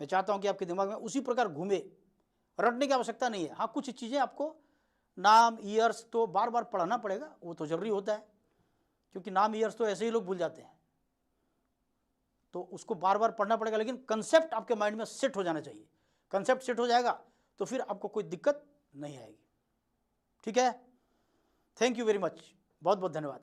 मैं चाहता हूं कि आपके दिमाग में उसी प्रकार घूमे, रटने की आवश्यकता नहीं है। हाँ, कुछ चीज़ें आपको नाम ईयर्स तो बार बार पढ़ना पड़ेगा, वो तो जरूरी होता है, क्योंकि नाम ईयर्स तो ऐसे ही लोग भूल जाते हैं, तो उसको बार बार पढ़ना पड़ेगा। लेकिन कंसेप्ट आपके माइंड में सेट हो जाना चाहिए। कंसेप्ट सेट हो जाएगा तो फिर आपको कोई दिक्कत नहीं आएगी। ठीक है, थैंक यू वेरी मच, बहुत बहुत धन्यवाद।